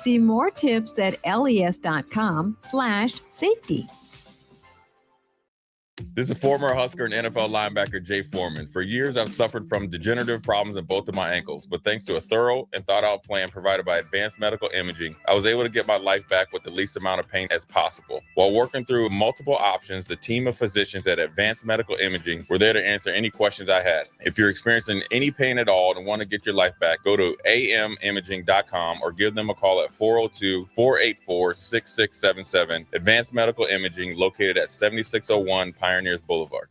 See more tips at les.com/safety. This is former Husker and NFL linebacker Jay Foreman. For years, I've suffered from degenerative problems in both of my ankles, but thanks to a thorough and thought-out plan provided by Advanced Medical Imaging, I was able to get my life back with the least amount of pain as possible. While working through multiple options, the team of physicians at Advanced Medical Imaging were there to answer any questions I had. If you're experiencing any pain at all and want to get your life back, go to amimaging.com or give them a call at 402-484-6677. Advanced Medical Imaging, located at 7601 Pioneers Boulevard.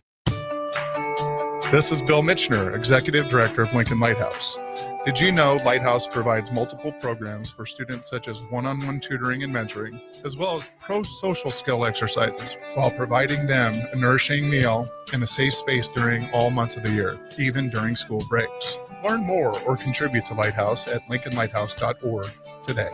This is Bill Mitchner, Executive Director of Lincoln Lighthouse. Did you know Lighthouse provides multiple programs for students such as one-on-one tutoring and mentoring, as well as pro-social skill exercises, while providing them a nourishing meal and a safe space during all months of the year, even during school breaks. Learn more or contribute to Lighthouse at lincolnlighthouse.org today.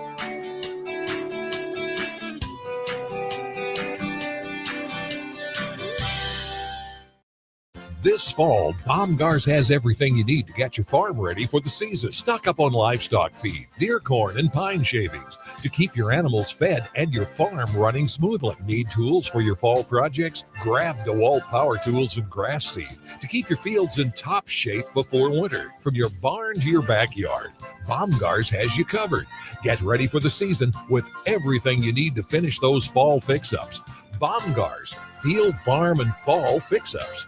This fall, Baumgars has everything you need to get your farm ready for the season. Stock up on livestock feed, deer corn, and pine shavings to keep your animals fed and your farm running smoothly. Need tools for your fall projects? Grab DeWalt power tools and grass seed to keep your fields in top shape before winter. From your barn to your backyard, Baumgars has you covered. Get ready for the season with everything you need to finish those fall fix-ups. Baumgars, field, farm, and fall fix-ups.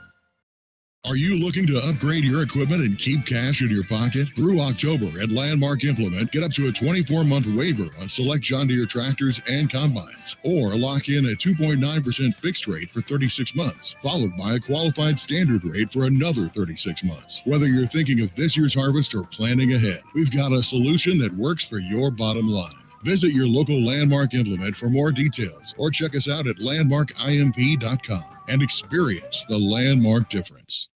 Are you looking to upgrade your equipment and keep cash in your pocket? Through October at Landmark Implement, get up to a 24-month waiver on select John Deere tractors and combines, or lock in a 2.9% fixed rate for 36 months, followed by a qualified standard rate for another 36 months. Whether you're thinking of this year's harvest or planning ahead, we've got a solution that works for your bottom line. Visit your local Landmark Implement for more details, or check us out at landmarkimp.com and experience the Landmark difference.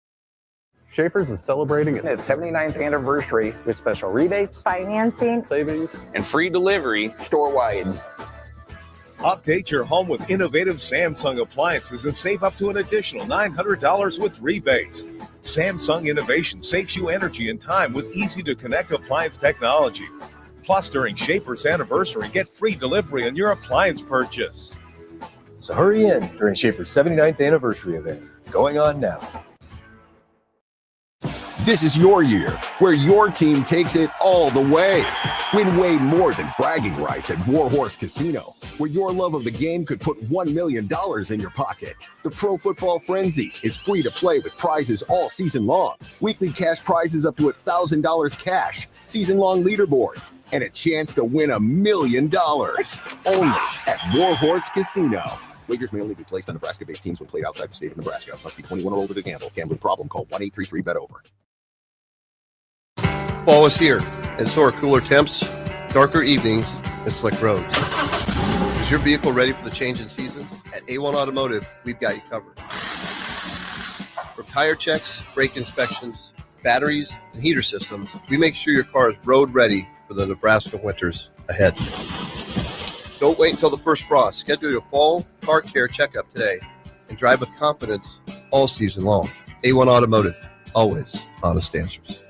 Schaefer's is celebrating its 79th anniversary with special rebates, financing, savings, and free delivery store-wide. Update your home with innovative Samsung appliances and save up to an additional $900 with rebates. Samsung Innovation saves you energy and time with easy-to-connect appliance technology. Plus, during Schaefer's anniversary, get free delivery on your appliance purchase. So hurry in during Schaefer's 79th anniversary event, going on now. This is your year, where your team takes it all the way. Win way more than bragging rights at Warhorse Casino, where your love of the game could put $1 million in your pocket. The Pro Football Frenzy is free to play with prizes all season long. Weekly cash prizes up to $1,000 cash, season-long leaderboards, and a chance to win $1 million. Only at Warhorse Casino. Wagers may only be placed on Nebraska-based teams when played outside the state of Nebraska. Must be 21 or older to gamble. Gambling problem? Call 1-833-BET-OVER. Fall is here, and so are cooler temps, darker evenings, and slick roads. Is your vehicle ready for the change in season? At A1 Automotive, we've got you covered. From tire checks, brake inspections, batteries, and heater systems, we make sure your car is road ready for the Nebraska winters ahead. Don't wait until the first frost. Schedule your fall car care checkup today and drive with confidence all season long. A1 Automotive, always honest answers.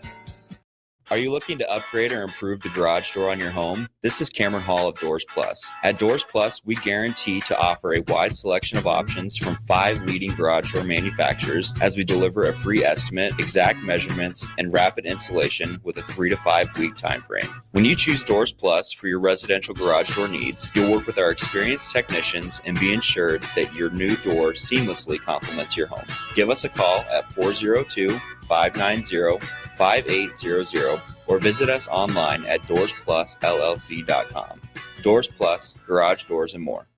Are you looking to upgrade or improve the garage door on your home? This is Cameron Hall of Doors Plus. At Doors Plus, we guarantee to offer a wide selection of options from 5 leading garage door manufacturers as we deliver a free estimate, exact measurements, and rapid installation with a 3 to 5 week time frame. When you choose Doors Plus for your residential garage door needs, you'll work with our experienced technicians and be ensured that your new door seamlessly complements your home. Give us a call at 402-590-5800 or visit us online at DoorsPlusLLC.com. Doors Plus, garage doors, and more.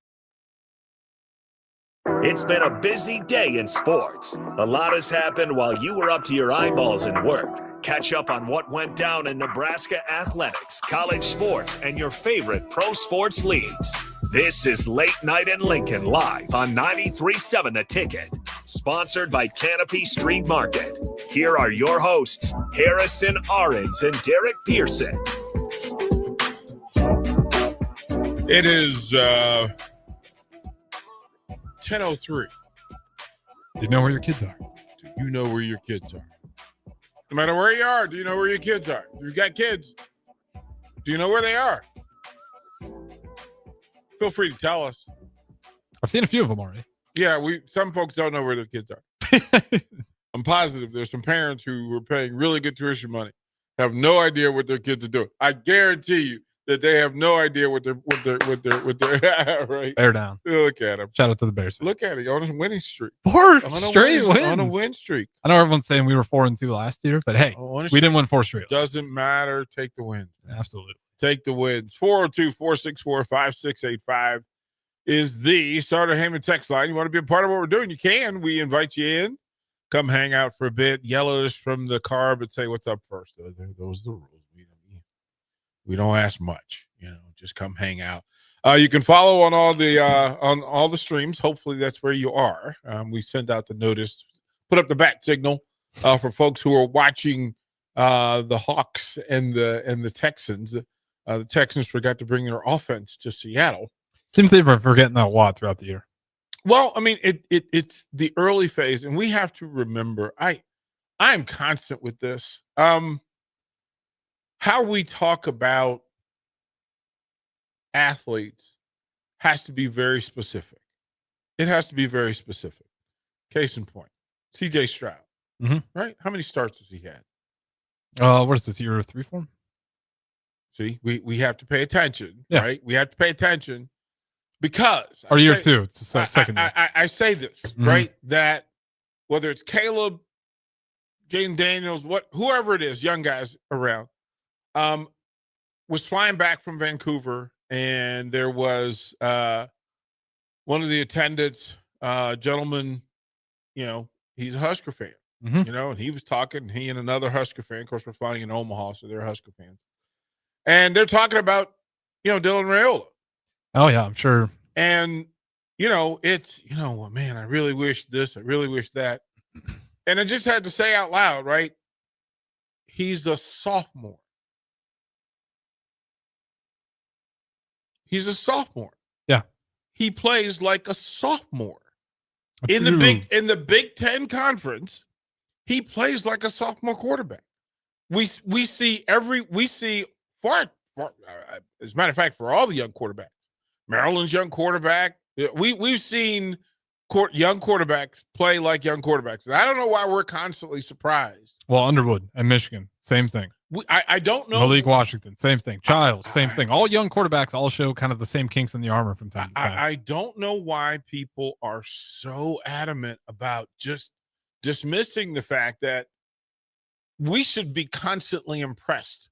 It's been a busy day in sports. A lot has happened while you were up to your eyeballs in work. Catch up on what went down in Nebraska athletics, college sports, and your favorite pro sports leagues. This is Late Night in Lincoln, live on 93.7 The Ticket. Sponsored by Canopy Street Market. Here are your hosts, Harrison Arens and Derek Pearson. It is 10:03. Do you know where your kids are? Do you know where your kids are? No matter where you are, do you know where your kids are? If you've got kids, do you know where they are? feel free to tell us. I've seen a few of them already. Yeah, some folks don't know where their kids are. I'm positive there's some parents who are paying really good tuition money, have no idea what their kids are doing. I guarantee you that they have no idea what they're right. Bear down. Look at him. Shout out to the Bears. Look at it on a winning streak. 4 On straight wins. On a win streak. I know everyone's saying we were 4-2 last year, but hey, we didn't win 4 straight. Doesn't matter. Take the win. Absolutely. Take the wins. 402-464-5685 is the Starter Heyman text line. You want to be a part of what we're doing? You can. We invite you in. Come hang out for a bit. Yell at us from the car, but say what's up first. Those are the rules. We don't ask much. Just come hang out. You can follow on all the streams. Hopefully that's where you are. We send out the notice, put up the bat signal for folks who are watching the Hawks and the Texans. The Texans forgot to bring their offense to Seattle. Seems they've been forgetting that a lot throughout the year. Well, I mean, it's the early phase, and we have to remember. I'm constant with this. How we talk about athletes has to be very specific. It has to be very specific. Case in point, C.J. Stroud. Right? How many starts has he had? What is this, year 3 for him? See, we have to pay attention, Yeah. right? We have to pay attention because Or year 2. It's the second year. I say this, right? That whether it's Caleb, Jaden Daniels, whoever it is, young guys around, was flying back from Vancouver, and there was one of the attendants, gentleman, he's a Husker fan, and he was talking, he and another Husker fan, of course, we're flying in Omaha, so they're Husker fans. And they're talking about, Dylan Raiola. Oh, yeah, I'm sure. And, it's, well, man, I really wish this, I really wish that. And I just had to say out loud, right? He's a sophomore. He's a sophomore. Yeah. He plays like a sophomore. In the Big Ten Conference, he plays like a sophomore quarterback. We see far, as a matter of fact, for all the young quarterbacks, Maryland's young quarterback, we've seen young quarterbacks play like young quarterbacks. And I don't know why we're constantly surprised. Well, Underwood and Michigan, same thing. I don't know. Malik Washington, same thing. Childs, same thing. All young quarterbacks all show kind of the same kinks in the armor from time to time. I don't know why people are so adamant about just dismissing the fact that we should be constantly impressed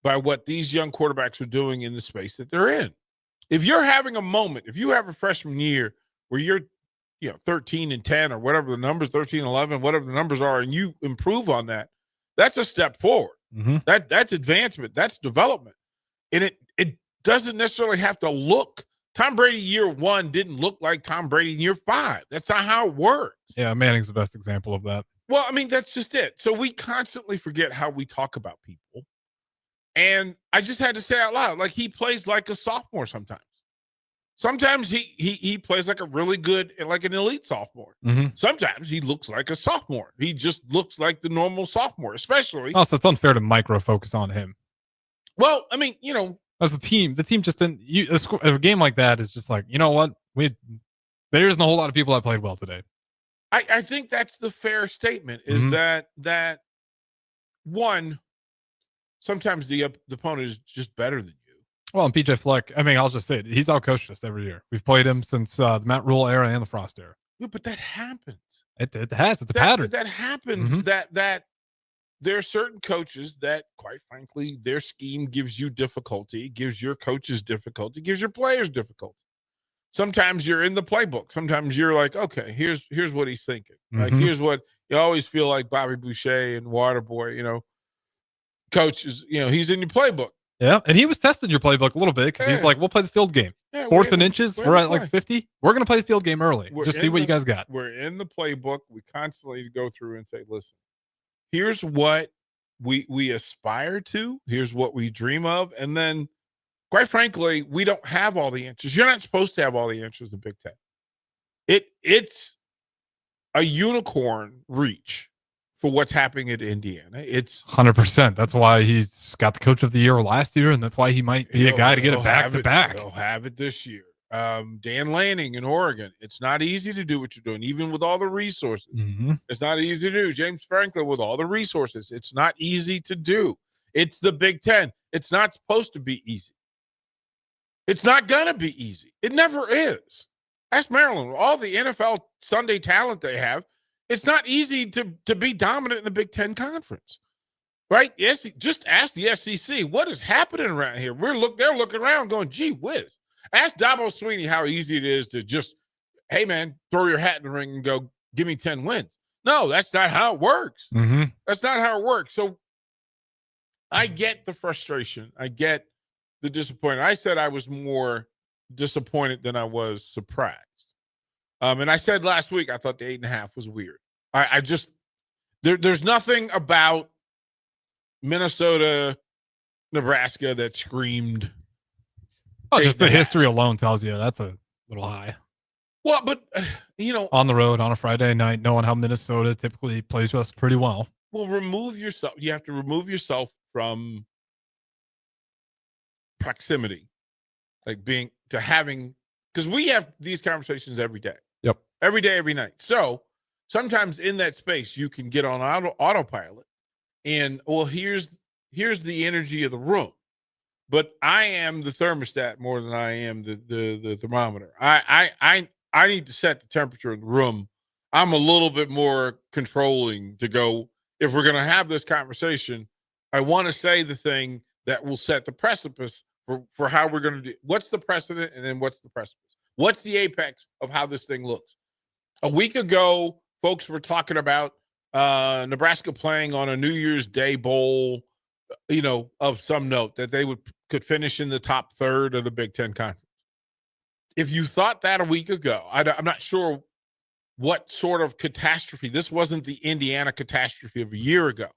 by what these young quarterbacks are doing in the space that they're in. If you're having a moment, if you have a freshman year where you're 13-10 or whatever the numbers, 13-11, whatever the numbers are, and you improve on that, that's a step forward. That's advancement. That's development. And it doesn't necessarily have to look. Tom Brady year 1 didn't look like Tom Brady in year 5. That's not how it works. Yeah, Manning's the best example of that. Well, I mean, that's just it. So we constantly forget how we talk about people. And I just had to say out loud, like, he plays like a sophomore sometimes. Sometimes he plays like a really good, like an elite sophomore. Sometimes he looks like a sophomore. He just looks like the normal sophomore, especially. Also, it's unfair to micro focus on him. Well, I mean, as a team, the team just didn't. A game like that is just like, you know what? There isn't a whole lot of people that played well today. I think that's the fair statement. Is that one? Sometimes the opponent is just better than you. Well, and PJ Fleck, I mean, I'll just say it. He's outcoached us every year. We've played him since the Matt Rule era and the Frost era. Yeah, but that happens. It has. It's a pattern. That happens. That there are certain coaches that, quite frankly, their scheme gives you difficulty, gives your coaches difficulty, gives your players difficulty. Sometimes you're in the playbook. Sometimes you're like, okay, here's what he's thinking. Like, here's what you always feel like Bobby Boucher and Waterboy, coaches, he's in your playbook. Yeah, and he was testing your playbook a little bit because he's like, we'll play the field game. Yeah, 4th and inches, we're at like 50. We're going to play the field game early. Just see what you guys got. We're in the playbook. We constantly go through and say, listen, here's what we aspire to. Here's what we dream of. And then, quite frankly, we don't have all the answers. You're not supposed to have all the answers in the Big Ten. It's a unicorn reach for what's happening at Indiana. It's 100%. That's why he's got the coach of the year last year, and that's why he might be a guy to get it back to back. He'll have it this year. Dan Lanning in Oregon. It's not easy to do what you're doing, even with all the resources. It's not easy to do. James Franklin with all the resources. It's not easy to do. It's the Big Ten. It's not supposed to be easy. It's not going to be easy. It never is. Ask Maryland, all the NFL Sunday talent they have, it's not easy to be dominant in the Big Ten Conference, right? Yes, just ask the SEC. What is happening around here? They're looking around going, gee whiz. Ask Dabo Sweeney how easy it is to just, hey, man, throw your hat in the ring and go, give me 10 wins. No, that's not how it works. That's not how it works. So I get the frustration. I get the disappointment. I said I was more disappointed than I was surprised. And I said last week I thought the 8.5 was weird. I just there's nothing about Minnesota, Nebraska that screamed. Oh, just the history alone tells you that's a little high. Well, but on the road on a Friday night, knowing how Minnesota typically plays us pretty well. Well, remove yourself. You have to remove yourself from proximity, like having, because we have these conversations every day. Yep. Every day, every night. So sometimes in that space, you can get on autopilot and, well, here's the energy of the room. But I am the thermostat more than I am the thermometer. I need to set the temperature of the room. I'm a little bit more controlling to go, if we're going to have this conversation, I want to say the thing that will set the precipice for how we're going to do. What's the precedent, and then what's the precipice? What's the apex of how this thing looks? A week ago, folks were talking about Nebraska playing on a New Year's Day bowl, of some note, that they could finish in the top third of the Big Ten Conference. If you thought that a week ago, I'm not sure what sort of catastrophe. This wasn't the Indiana catastrophe of a year ago,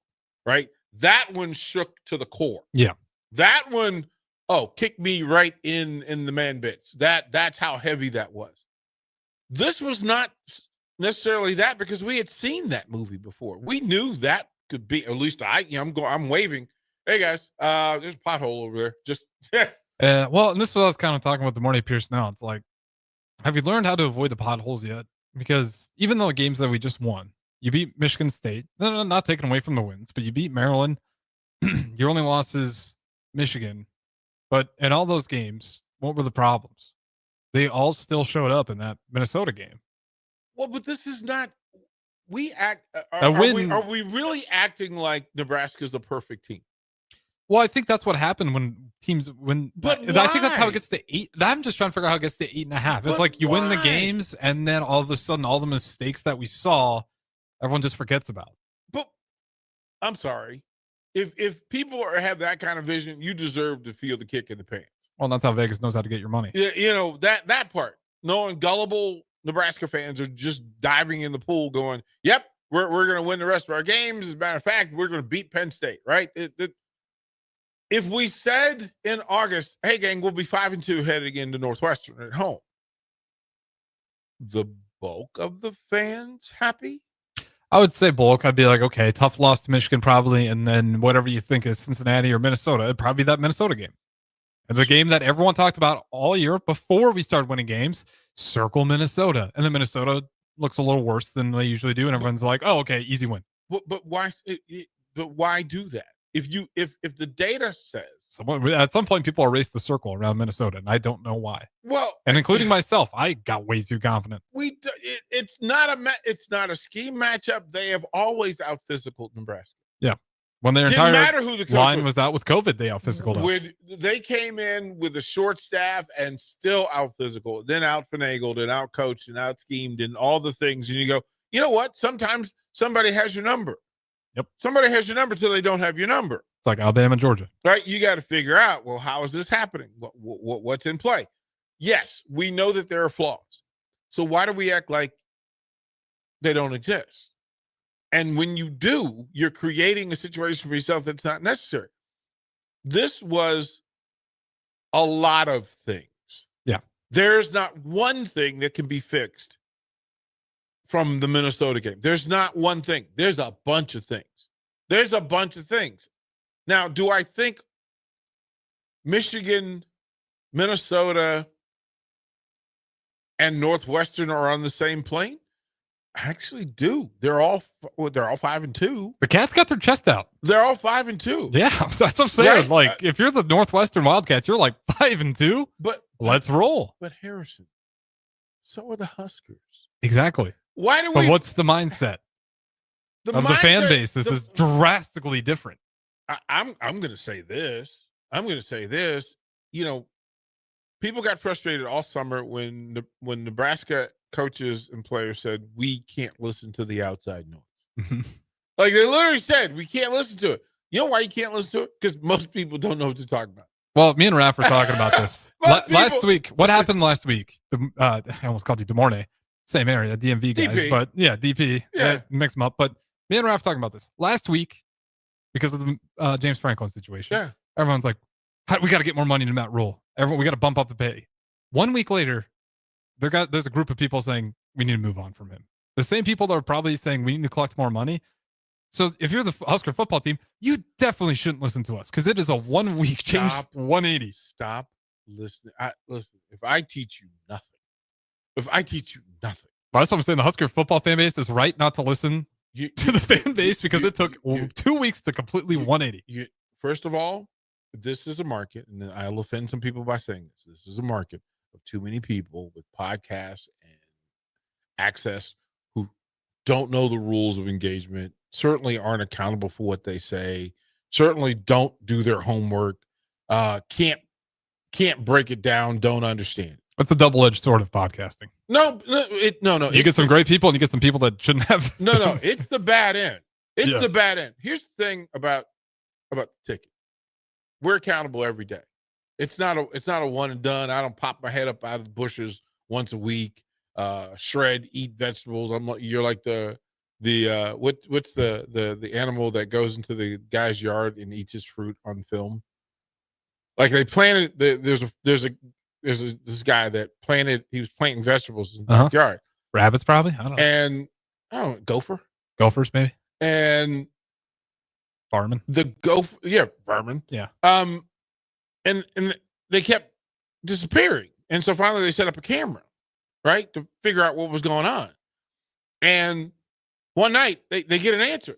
right? That one shook to the core. Yeah. That one, kicked me right in the man bits. That's how heavy that was. This was not necessarily that, because we had seen that movie before. We knew that could be, at least I'm waving. Hey guys, there's a pothole over there. Just well, and this is what I was kind of talking about the morning Pierce now. It's like, have you learned how to avoid the potholes yet? Because even though the games that we just won, you beat Michigan State, no, not taken away from the wins, but you beat Maryland. Your only loss is Michigan. But in all those games, what were the problems? They all still showed up in that Minnesota game. Well, but this is not. We act. A win. Are we really acting like Nebraska's a perfect team? Well, I think that's what happened when teams win. But I think that's how it gets to 8. I'm just trying to figure out how it gets to 8.5. It's like you win the games, and then all of a sudden, all the mistakes that we saw, everyone just forgets about. But I'm sorry, if people have that kind of vision, you deserve to feel the kick in the pants. Well, that's how Vegas knows how to get your money. Yeah, that part. Knowing gullible Nebraska fans are just diving in the pool, going, "Yep, we're going to win the rest of our games. As a matter of fact, we're going to beat Penn State." Right? If we said in August, "Hey, gang, we'll be 5-2 heading into Northwestern at home," the bulk of the fans happy? I would say bulk. I'd be like, okay, tough loss to Michigan probably, and then whatever you think is Cincinnati or Minnesota, it'd probably be that Minnesota game. And the game that everyone talked about all year before we started winning games, circle Minnesota. And then Minnesota looks a little worse than they usually do, and everyone's like, oh, okay, easy win. But why? But why do that? If the data says at some point people erase the circle around Minnesota, and I don't know why. Well, and including myself, I got way too confident. It's not a scheme matchup. They have always out physical Nebraska. Yeah, when their Didn't entire matter who the line was out with COVID, they out physicaled us. They came in with a short staff and still out physical, then out finagled and out coached and out schemed and all the things. And you go, you know what? Sometimes somebody has your number. Yep. Somebody has your number till they don't have your number. It's like Alabama, Georgia. Right? You got to figure out, well, how is this happening? What's in play? Yes, we know that there are flaws. So why do we act like they don't exist? And when you do, you're creating a situation for yourself that's not necessary. This was a lot of things. Yeah. There's not one thing that can be fixed from the Minnesota game. There's not one thing. There's a bunch of things. Now, do I think Michigan, Minnesota, and Northwestern are on the same plane? I actually do. They're all 5-2. The Cats got their chest out. They're all 5-2. Yeah, that's what I'm saying. Right. Like, if you're the Northwestern Wildcats, you're like 5-2. But let's roll. But Harrison, so are the Huskers. Exactly. Why do But we? what's the mindset of the fan mindset- base? This is drastically different. I'm going to say this. You know, people got frustrated all summer when Nebraska coaches and players said we can't listen to the outside noise. Like they literally said, we can't listen to it. You know why you can't listen to it? Because most people don't know what to talk about. Well, me and Raph were talking about this last people- week. What happened last week? I almost called you Des Moines. Same area, DMV guys, DP. but yeah, DP. Yeah. Mix them up. But me and Raph talking about this last week because of the James Franklin situation. Yeah. Everyone's like, we got to get more money to Matt Rule. We got to bump up the pay. 1 week later, there's a group of people saying we need to move on from him. The same people that are probably saying we need to collect more money. So if you're the Husker football team, you definitely shouldn't listen to us because it is a 1 week change, 180. Stop listening. Listen, if I teach you nothing, Well, that's what I'm saying. The Husker football fan base is right not to listen to the fan base because it took 2 weeks to completely 180. First of all, this is a market, and then I'll offend some people by saying this. This is a market of too many people with podcasts and access who don't know the rules of engagement, certainly aren't accountable for what they say, certainly don't do their homework, can't break it down, don't understand. It's a double-edged sword of podcasting. No. You get some great people and you get some people that shouldn't have. No. It's the bad end. Yeah. The bad end. Here's the thing about the ticket. We're accountable every day. It's not a one and done. I don't pop my head up out of the bushes once a week. Shred, eat vegetables. You're like what's the animal that goes into the guy's yard and eats his fruit on film? Like they planted. There's this guy that planted. He was planting vegetables in the backyard. Rabbits, probably. I don't know. And I don't know, Gophers, maybe. And Barman. Barman. Yeah. And they kept disappearing, and so finally they set up a camera, right, to figure out what was going on. And one night they get an answer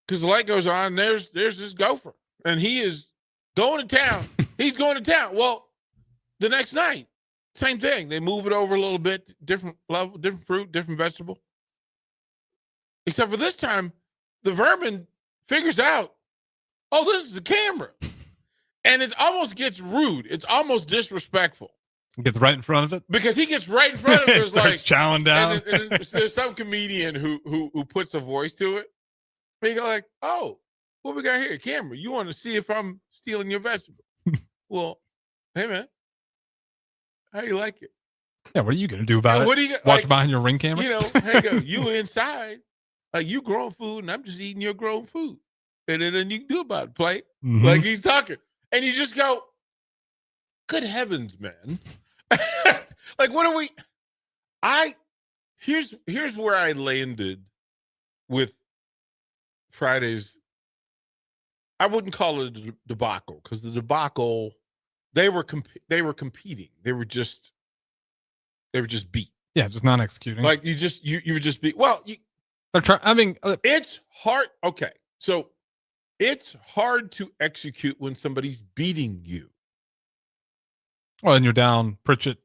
because the light goes on. And there's this gopher, and he is going to town. He's going to town. Well, the next night, same thing. They move it over a little bit, different level, different fruit, different vegetable. Except for this time, the vermin figures out, oh, this is a camera. And it almost gets rude. It's almost disrespectful. He gets right in front of it. Because he gets right in front of it. It's starts chowing down. And there's some comedian who puts a voice to it. They go like, oh, what we got here? A camera. You want to see if I'm stealing your vegetable? Well, hey, man. How you like it? Yeah, what are you going to do about it? What do you Watch behind your Ring camera? You know, hey, go, you inside. Like you growing food and I'm just eating your grown food. And then you can do about it, play. Mm-hmm. Like he's talking. And you just go, good heavens, man. Like, what are we? Here's where I landed with Friday's. I wouldn't call it a debacle because the debacle, they were competing. They were just beat. Yeah, just not executing. Like you were just beat. Well, they're trying. I mean, it's hard. Okay, so it's hard to execute when somebody's beating you. Well, and you're down Pritchett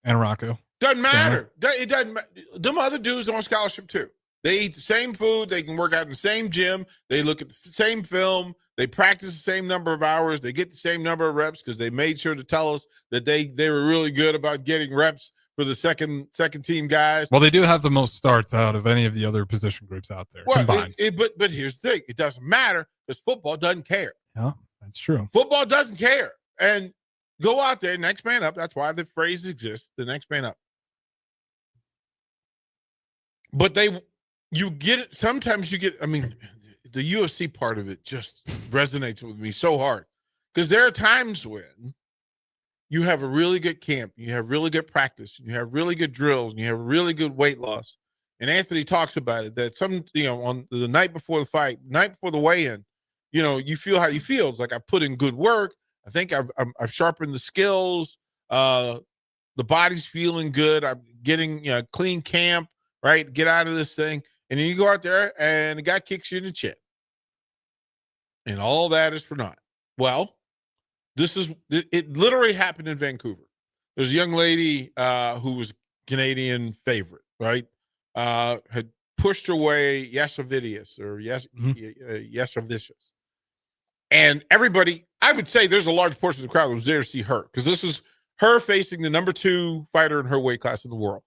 and Rocco. Doesn't matter. It doesn't matter. Them other dudes are on scholarship too. They eat the same food. They can work out in the same gym. They look at the same film. They practice the same number of hours. They get the same number of reps because they made sure to tell us that they were really good about getting reps for the second team guys. Well, they do have the most starts out of any of the other position groups out there combined. But here's the thing. It doesn't matter because football doesn't care. Yeah, that's true. Football doesn't care. And go out there, next man up. That's why the phrase exists, the next man up. But sometimes you get, I mean, the UFC part of it just resonates with me so hard. Because there are times when you have a really good camp, you have really good practice, you have really good drills, and you have really good weight loss. And Anthony talks about it, that on the night before the fight, night before the weigh-in, you feel how you feel. It's like I put in good work. I think I've sharpened the skills. The body's feeling good. I'm getting clean camp, right? Get out of this thing. And then you go out there and the guy kicks you in the chin. And all that is for naught. Well, it literally happened in Vancouver. There's a young lady who was Canadian favorite, right? Had pushed her way Yasovidius or Yasovicius. And everybody, I would say there's a large portion of the crowd that was there to see her because this was her facing the number 2 fighter in her weight class in the world.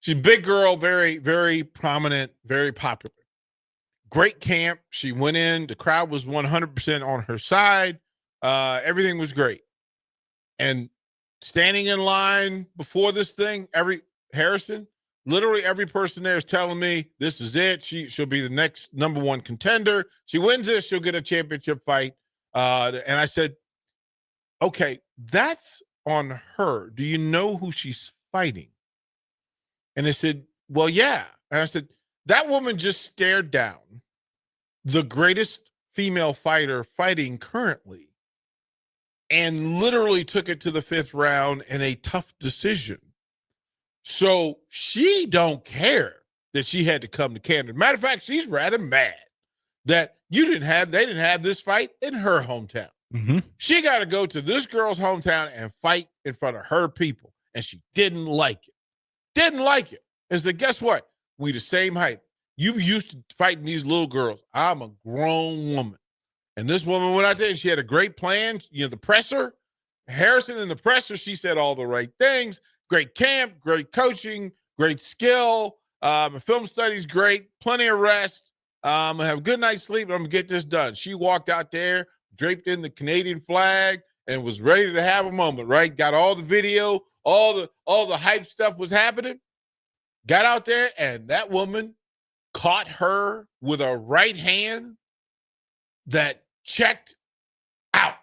She's a big girl, very, very prominent, very popular. Great camp. She went in. The crowd was 100% on her side. Everything was great. And standing in line before this thing, literally every person there is telling me this is it. She'll be the next number 1 contender. She wins this, she'll get a championship fight. And I said, okay, that's on her. Do you know who she's fighting? And they said, well, yeah. And I said, that woman just stared down the greatest female fighter fighting currently and literally took it to the 5th round in a tough decision. So she don't care that she had to come to Canada. Matter of fact, she's rather mad that they didn't have this fight in her hometown. Mm-hmm. She got to go to this girl's hometown and fight in front of her people. And she didn't like it. Didn't like it. And said, guess what? We the same height. You used to fighting these little girls. I'm a grown woman. And this woman went out there and she had a great plan. The presser, Harrison in the presser, she said all the right things. Great camp, great coaching, great skill. Film studies, great. Plenty of rest. I'm going to have a good night's sleep. I'm going to get this done. She walked out there, draped in the Canadian flag, and was ready to have a moment, right? Got all the video, all the hype stuff was happening. Got out there, and that woman caught her with a right hand that checked out.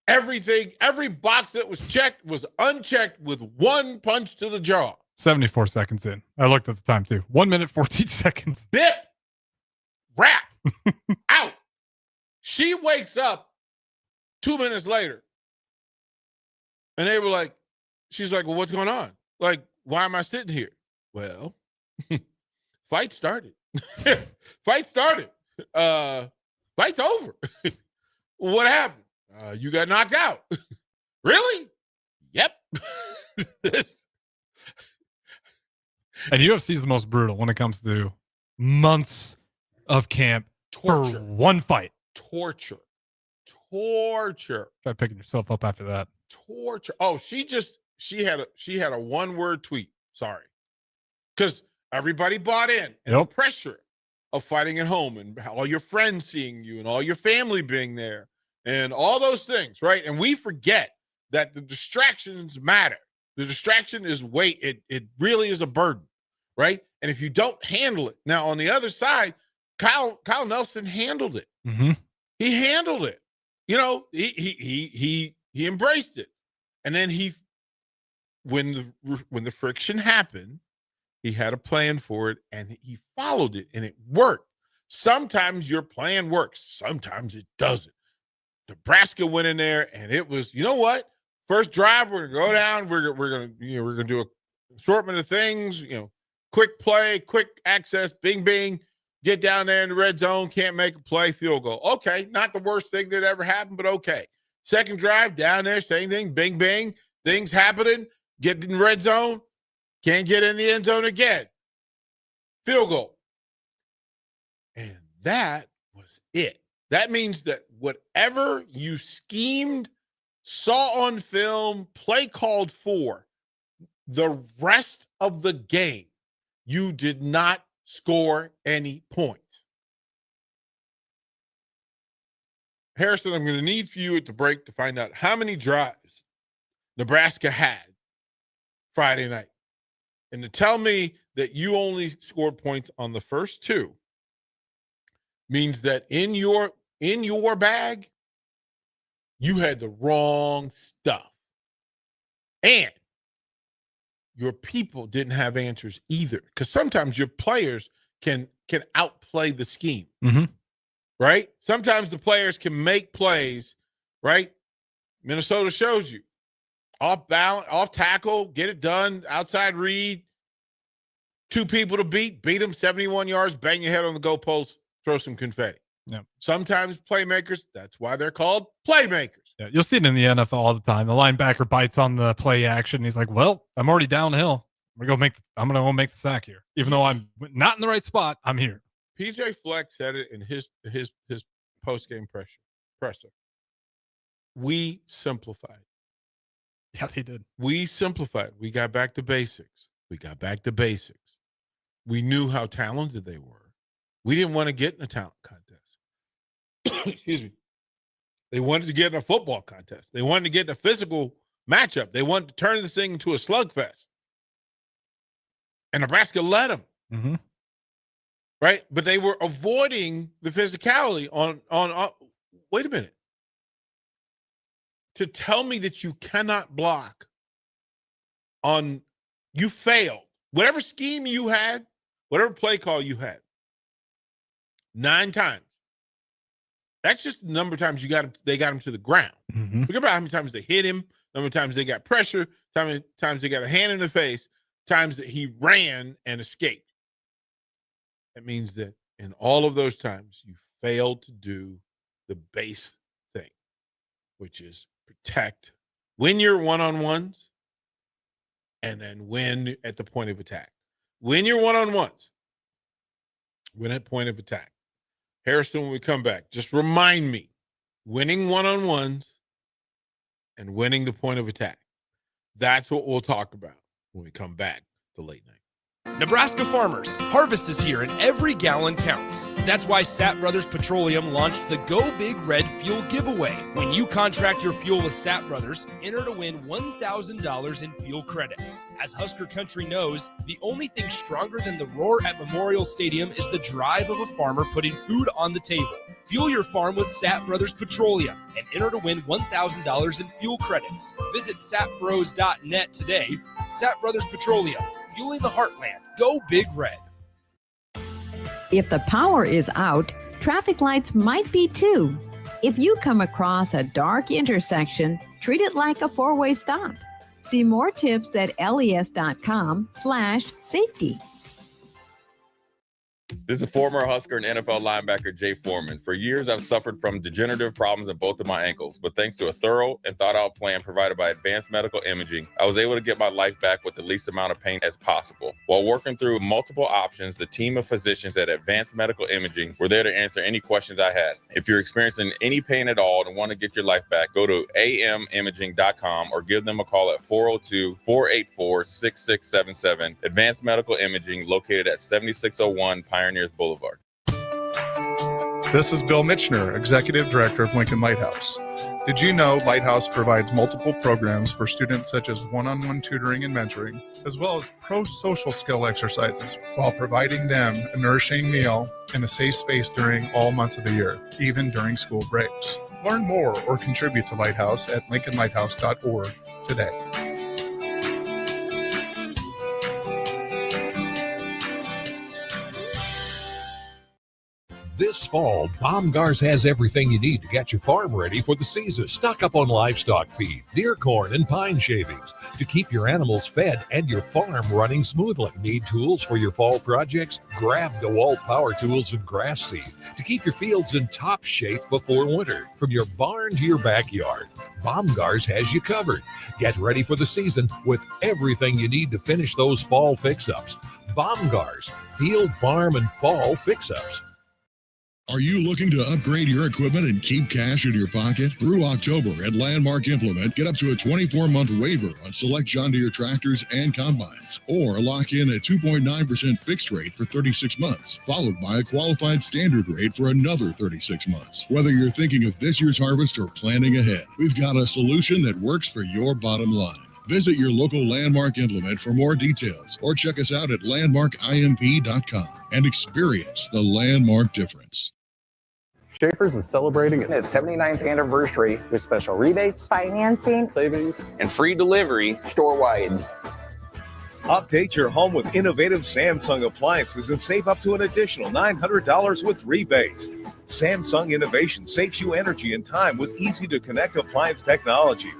Everything, every box that was checked was unchecked with 1 punch to the jaw. 74 seconds in. I looked at the time too. 1 minute, 14 seconds. Bip. Wrap. Out. She wakes up 2 minutes later. And they were like, she's like, well, what's going on? Like, why am I sitting here? Well, fight started. Fight started. Fight's over. What happened? You got knocked out. Really? Yep. And UFC is the most brutal when it comes to months of camp Torture. for one fight. Torture. Try picking yourself up after that. Torture. Oh, she had a 1-word tweet. Sorry. Because everybody bought in. And the pressure of fighting at home and all your friends seeing you and all your family being there and all those things, right? And we forget that the distractions matter. The distraction is weight. It really is a burden, right? And if you don't handle it. Now, on the other side, Kyle Nelson handled it. Mm-hmm. He handled it. He embraced it. And then when the friction happened, he had a plan for it and he followed it and it worked. Sometimes your plan works. Sometimes it doesn't. Nebraska went in there and it was, you know what? First drive, we're gonna go down. We're gonna do an assortment of things. Quick play, quick access, bing bing. Get down there in the red zone. Can't make a play, field goal. Okay, not the worst thing that ever happened, but okay. Second drive down there, same thing, bing bing. Things happening. Get in the red zone. Can't get in the end zone again. Field goal. And that was it. That means that whatever you schemed, saw on film, play called for, the rest of the game, you did not score any points. Harrison, I'm going to need for you at the break to find out how many drives Nebraska had Friday night. And to tell me that you only scored points on the first 2 means that in your bag, you had the wrong stuff. And your people didn't have answers either. Because sometimes your players can outplay the scheme. Mm-hmm. Right? Sometimes the players can make plays, right? Minnesota shows you. off balance, off tackle, get it done, outside read, 2 people to beat them 71 yards, bang your head on the goalpost, throw some confetti. Yeah. Sometimes playmakers, that's why they're called playmakers. Yeah, you'll see it in the NFL all the time. The linebacker bites on the play action. He's like, "Well, I'm already downhill. I'm gonna go make the sack here, even though I'm not in the right spot. I'm here." PJ Fleck said it in his post game presser. We simplified. Yeah, they did. We simplified. We got back to basics. We knew how talented they were. We didn't want to get in a talent contest. Excuse me. They wanted to get in a football contest. They wanted to get in a physical matchup. They wanted to turn this thing into a slugfest. And Nebraska let them. Mm-hmm. Right? But they were avoiding the physicality on wait a minute. To tell me that you cannot block on, you failed. Whatever scheme you had, whatever play call you had, 9 times. That's just the number of times they got him to the ground. Mm-hmm. Think about how many times they hit him, number of times they got pressure, how many times they got a hand in the face, times that he ran and escaped. That means that in all of those times, you failed to do the base thing, which is protect, win your one-on-ones, and then win at the point of attack. Win your one-on-ones, win at point of attack. Harrison, when we come back, just remind me, winning one-on-ones and winning the point of attack. That's what we'll talk about when we come back to Late Night. Nebraska farmers, harvest is here and every gallon counts. That's why Sat Brothers Petroleum launched the Go Big Red Fuel Giveaway. When you contract your fuel with Sat Brothers, enter to win $1,000 in fuel credits. As Husker Country knows, the only thing stronger than the roar at Memorial Stadium is the drive of a farmer putting food on the table. Fuel your farm with Sat Brothers Petroleum and enter to win $1,000 in fuel credits. Visit satbros.net today. Sat Brothers Petroleum, fueling the heartland. Go Big Red. If the power is out, traffic lights might be too. If you come across a dark intersection, treat it like a 4-way stop. See more tips at les.com/safety. This is former Husker and NFL linebacker Jay Foreman. For years, I've suffered from degenerative problems in both of my ankles, but thanks to a thorough and thought-out plan provided by Advanced Medical Imaging, I was able to get my life back with the least amount of pain as possible. While working through multiple options, the team of physicians at Advanced Medical Imaging were there to answer any questions I had. If you're experiencing any pain at all and want to get your life back, go to amimaging.com or give them a call at 402-484-6677. Advanced Medical Imaging, located at 7601 Pioneers Boulevard. This is Bill Mitchner, Executive Director of Lincoln Lighthouse. Did you know Lighthouse provides multiple programs for students such as one-on-one tutoring and mentoring, as well as pro-social skill exercises, while providing them a nourishing meal and a safe space during all months of the year, even during school breaks? Learn more or contribute to Lighthouse at lincolnlighthouse.org today. This fall, Baumgars has everything you need to get your farm ready for the season. Stock up on livestock feed, deer corn, and pine shavings to keep your animals fed and your farm running smoothly. Need tools for your fall projects? Grab DeWalt power tools and grass seed to keep your fields in top shape before winter. From your barn to your backyard, Baumgars has you covered. Get ready for the season with everything you need to finish those fall fix-ups. Baumgars, field, farm, and fall fix-ups. Are you looking to upgrade your equipment and keep cash in your pocket? Through October at Landmark Implement, get up to a 24-month waiver on select John Deere tractors and combines, or lock in a 2.9% fixed rate for 36 months, followed by a qualified standard rate for another 36 months. Whether you're thinking of this year's harvest or planning ahead, we've got a solution that works for your bottom line. Visit your local Landmark Implement for more details, or check us out at landmarkimp.com and experience the Landmark difference. Schaefer's is celebrating its 79th anniversary with special rebates, financing, savings, and free delivery store-wide. Update your home with innovative Samsung appliances and save up to an additional $900 with rebates. Samsung Innovation saves you energy and time with easy-to-connect appliance technology.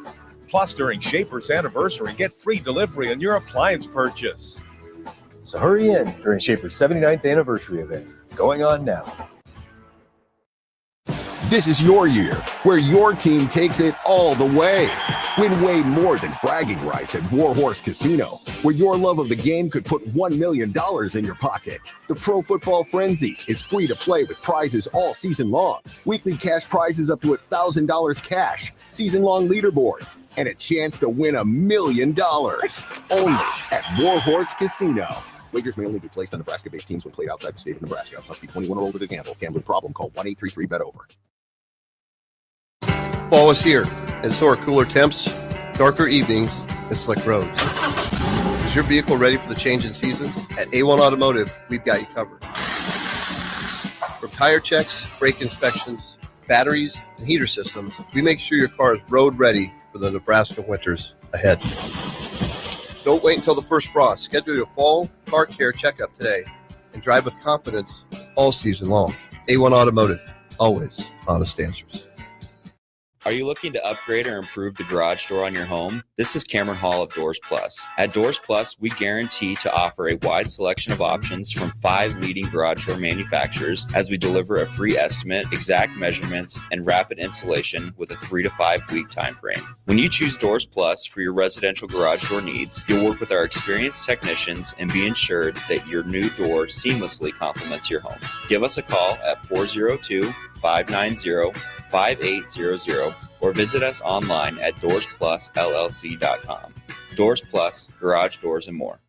Plus, during Schaefer's anniversary, get free delivery on your appliance purchase. So hurry in during Schaefer's 79th anniversary event, going on now. This is your year, where your team takes it all the way. Win way more than bragging rights at Warhorse Casino, where your love of the game could put $1 million in your pocket. The Pro Football Frenzy is free to play with prizes all season long. Weekly cash prizes up to $1,000 cash, season-long leaderboards, and a chance to win $1 million. Only at Warhorse Casino. Wagers may only be placed on Nebraska-based teams when played outside the state of Nebraska. Must be 21 or older to gamble. Gambling problem? Call 1-833-BET-OVER. Fall is here, and so are cooler temps, darker evenings, and slick roads. Is your vehicle ready for the change in season? At A1 Automotive, we've got you covered. From tire checks, brake inspections, batteries, and heater systems, we make sure your car is road ready for the Nebraska winters ahead. Don't wait until the first frost. Schedule your fall car care checkup today and drive with confidence all season long. A1 Automotive, always honest answers. Are you looking to upgrade or improve the garage door on your home? This is Cameron Hall of Doors Plus. At Doors Plus, we guarantee to offer a wide selection of options from 5 leading garage door manufacturers as we deliver a free estimate, exact measurements, and rapid installation with a 3 to 5 week time frame. When you choose Doors Plus for your residential garage door needs, you'll work with our experienced technicians and be ensured that your new door seamlessly complements your home. Give us a call at 402-590-5800 or visit us online at doorsplusllc.com. Doors Plus, garage doors and more.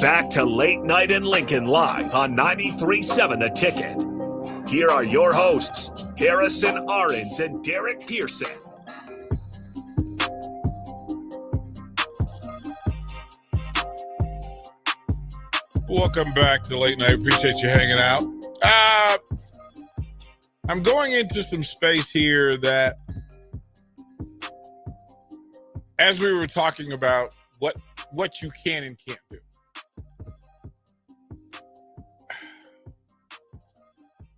Back to Late Night in Lincoln live on 93.7 The Ticket. Here are your hosts, Harrison Arens and Derek Pearson. Welcome back to Late Night. Appreciate you hanging out. I'm going into some space here that, as we were talking about what you can and can't do.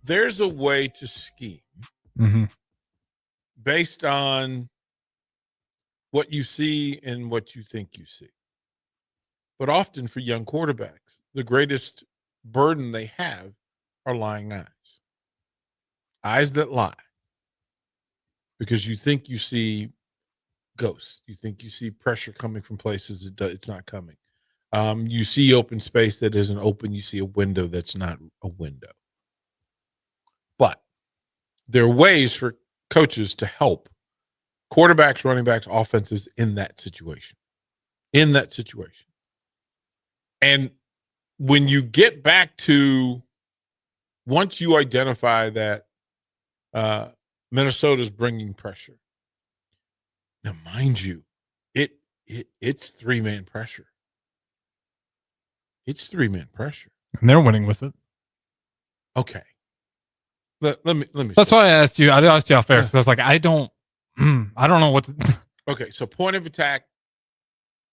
There's a way to scheme based on what you see and what you think you see. But often for young quarterbacks, the greatest burden they have are lying eyes. Eyes that lie. Because you think you see ghosts. You think you see pressure coming from places it's not coming. You see open space that isn't open. You see a window that's not a window. But there are ways for coaches to help quarterbacks, running backs, offenses in that situation. And when you get back to, once you identify that Minnesota's bringing pressure. Now, mind you, it's 3-man pressure. It's 3-man pressure. And they're winning with it. Okay. Let me. That's why I asked you. I asked you off air because I was like, I don't know what to. Okay, so point of attack,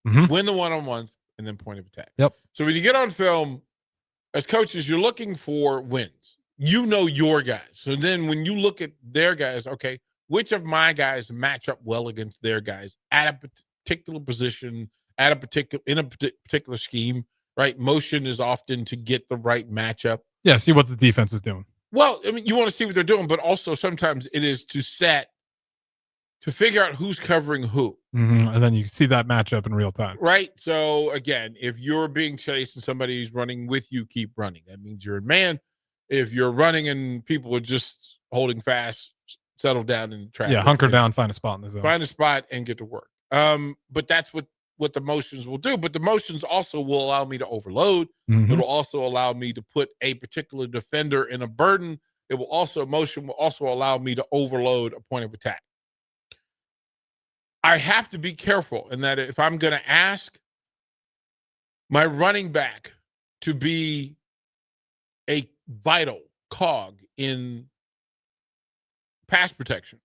win the one-on-ones, and then point of attack. Yep. So when you get on film, as coaches, you're looking for wins. You know your guys. So then when you look at their guys, okay, which of my guys match up well against their guys at a particular position, in a particular scheme, right? Motion is often to get the right matchup. Yeah, see what the defense is doing. Well, I mean, you want to see what they're doing, but also sometimes it is to figure out who's covering who. And then you see that matchup in real time. Right? So, again, if you're being chased and somebody's running with you, keep running. That means you're in man. If you're running and people are just holding fast, settle down in traffic. Yeah, hunker down, find a spot in the zone. Find a spot and get to work. But that's what the motions will do. But the motions also will allow me to overload. It will also allow me to put a particular defender in a burden. Motion will also allow me to overload a point of attack. I have to be careful in that if I'm going to ask my running back to be a vital cog in pass protection,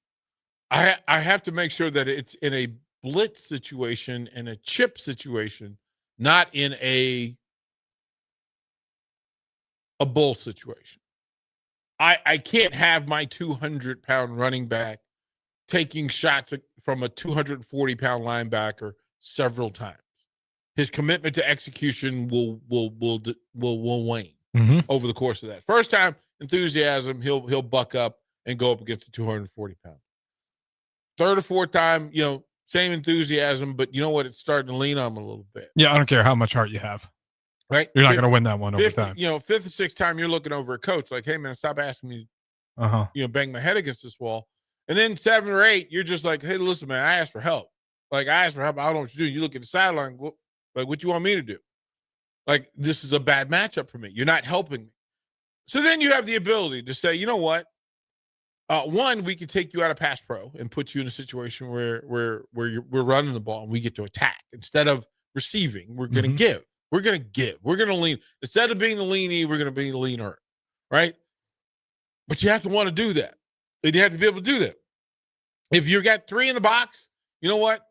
I have to make sure that it's in a blitz situation and a chip situation, not in a bull situation. I can't have my 200-pound running back taking shots from a 240-pound linebacker several times. His commitment to execution will wane over the course of that. First time, enthusiasm, he'll buck up and go up against a 240-pound. Third or fourth time, same enthusiasm, but you know what? It's starting to lean on him a little bit. Yeah, I don't care how much heart you have. Right? You're not going to win that one over fifth, time. Fifth or sixth time, you're looking over a coach like, hey, man, stop asking me, bang my head against this wall. And then 7 or 8, you're just like, hey, listen, man, I asked for help. Like, I asked for help. I don't know what you do. You look at the sideline, like, what you want me to do? Like, this is a bad matchup for me. You're not helping me. So then you have the ability to say, you know what? One, we could take you out of pass pro and put you in a situation where we're running the ball and we get to attack. Instead of receiving, we're going to give. We're going to give. We're going to lean. Instead of being the leany, we're going to be the leaner, right? But you have to want to do that. And you have to be able to do that. If you got 3 in the box, you know what?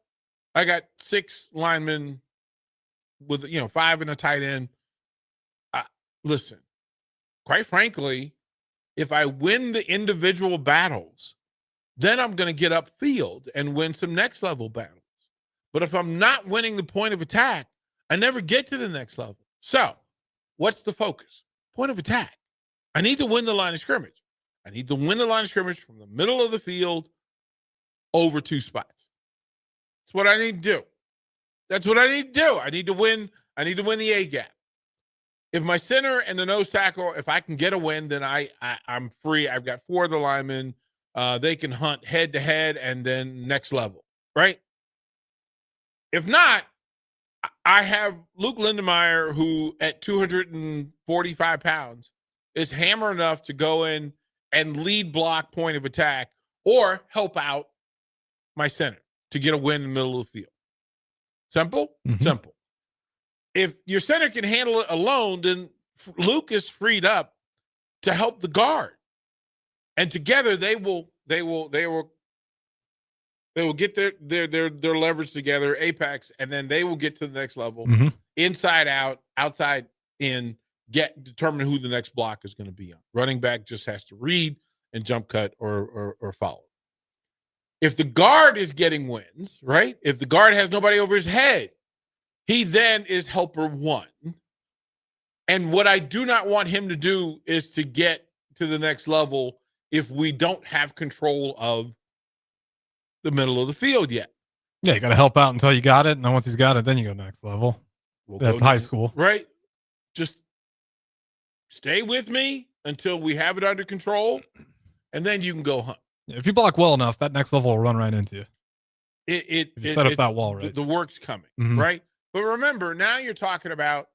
I got 6 linemen with 5 in a tight end. Listen, quite frankly, if I win the individual battles, then I'm going to get upfield and win some next level battles. But if I'm not winning the point of attack, I never get to the next level. So what's the focus? Point of attack. I need to win the line of scrimmage. I need to win the line of scrimmage from the middle of the field over 2 spots. That's what I need to do. That's what I need to do. I need to win. I need to win the A gap. If my center and the nose tackle, if I can get a win, then I'm free. I've got 4 of the linemen. They can hunt head to head and then next level, right? If not, I have Luke Lindemeyer, who at 245 pounds is hammer enough to go in and lead block point of attack or help out my center to get a win in the middle of the field. Simple? Simple. If your center can handle it alone, then Luke is freed up to help the guard. And together they will get their leverage together, apex, and then they will get to the next level. Inside out, outside in, determine who the next block is going to be on. Running back just has to read and jump cut or follow. If the guard is getting wins, right? If the guard has nobody over his head, he then is helper 1. And what I do not want him to do is to get to the next level if we don't have control of the middle of the field yet. Yeah, you got to help out until you got it. And then once he's got it, then you go next level. That's high school. Right? Just stay with me until we have it under control, and then you can go hunt. If you block well enough, that next level will run right into you. If you set up that wall right. The work's coming, right? But remember, now you're talking about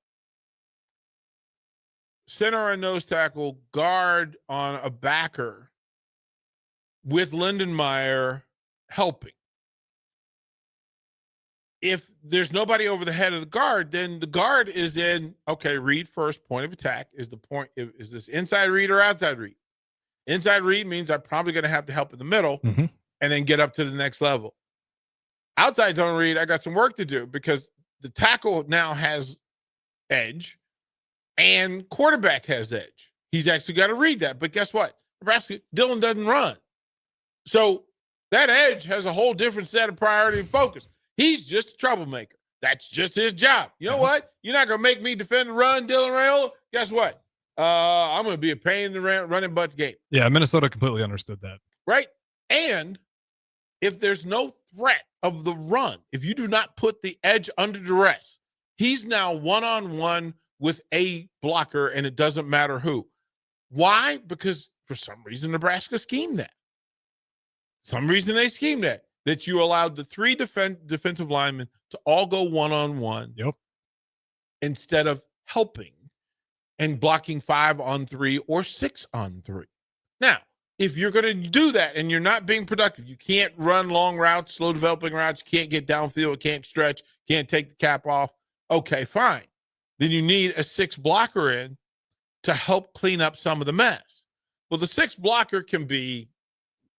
center and nose tackle, guard on a backer with Lindenmeyer helping. If there's nobody over the head of the guard, then the guard is in, okay, read first, point of attack. Is this inside read or outside read? Inside read means I'm probably going to have to help in the middle and then get up to the next level. Outside zone read, I got some work to do because the tackle now has edge and quarterback has edge. He's actually got to read that. But guess what? Nebraska, Dylan doesn't run. So that edge has a whole different set of priority and focus. He's just a troublemaker. That's just his job. You know what? You're not going to make me defend the run, Dylan Raiola. Guess what? I'm going to be a pain in the running butts game. Yeah, Minnesota completely understood that. Right? And if there's no threat of the run, if you do not put the edge under duress, he's now one-on-one with a blocker, and it doesn't matter who. Why? Because for some reason Nebraska schemed that. Some reason they schemed that you allowed the 3 defensive linemen to all go one-on-one instead of helping and blocking 5-on-3 or 6-on-3. Now, if you're going to do that and you're not being productive, you can't run long routes, slow developing routes, you can't get downfield, can't stretch, can't take the cap off. Okay, fine. Then you need a 6 blocker in to help clean up some of the mess. Well, the 6 blocker can be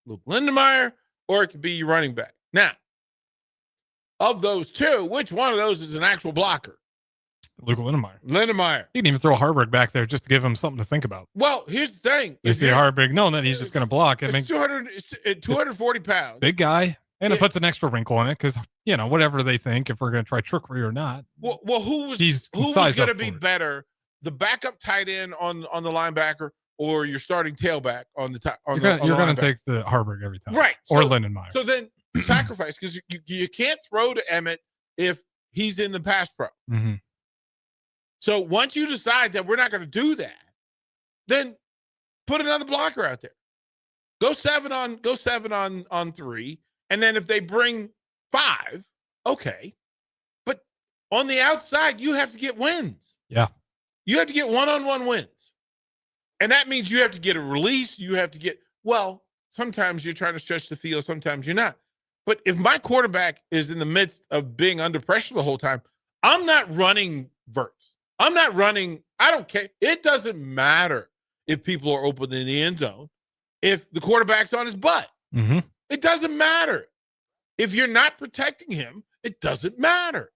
Luke Lindemeyer or it could be your running back. Now, of those 2, which one of those is an actual blocker? Luke Lindenmeyer. You can even throw Harburg back there just to give him something to think about. Well, here's the thing. They see Harburg knowing that he's just going to block. It's 240 pounds. Big guy. And it puts an extra wrinkle in it because, whatever they think, if we're going to try trickery or not. Well, who was going to be better, the backup tight end on the linebacker or your starting tailback on the top? You're going to take the Harburg every time. Right. Or Lindenmeyer. So then sacrifice, because you can't throw to Emmett if he's in the pass pro. Mm-hmm. So once you decide that we're not going to do that, then put another blocker out there. Go seven on 3. And then if they bring 5, okay. But on the outside, you have to get wins. Yeah. You have to get one-on-one wins. And that means you have to get a release. You have to get, sometimes you're trying to stretch the field. Sometimes you're not. But if my quarterback is in the midst of being under pressure the whole time, I'm not running verts. I'm not running. I don't care. It doesn't matter if people are open in the end zone. If the quarterback's on his butt. Mm-hmm. It doesn't matter. If you're not protecting him, it doesn't matter.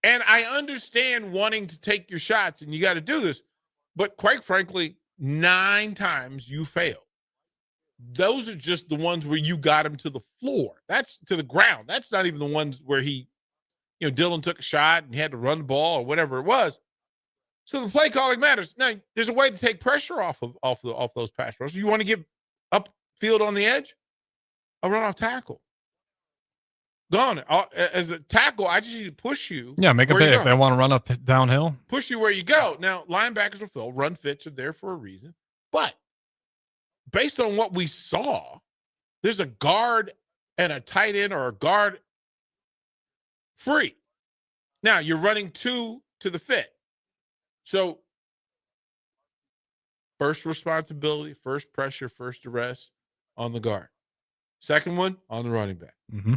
And I understand wanting to take your shots, and you got to do this. But quite frankly, 9 times you fail. Those are just the ones where you got him to the floor. That's to the ground. That's not even the ones where Dylan took a shot and he had to run the ball or whatever it was. So the play calling matters. Now, there's a way to take pressure off those pass rushers. You want to get upfield on the edge? A run off tackle. Gone. As a tackle, I just need to push you. Yeah, make a pay if they want to run up downhill. Push you where you go. Now, linebackers will fill. Run fits are there for a reason. But based on what we saw, there's a guard and a tight end or a guard free. Now, you're running 2 to the fit. So, first responsibility, first pressure, first arrest on the guard. Second one on the running back. Mm-hmm.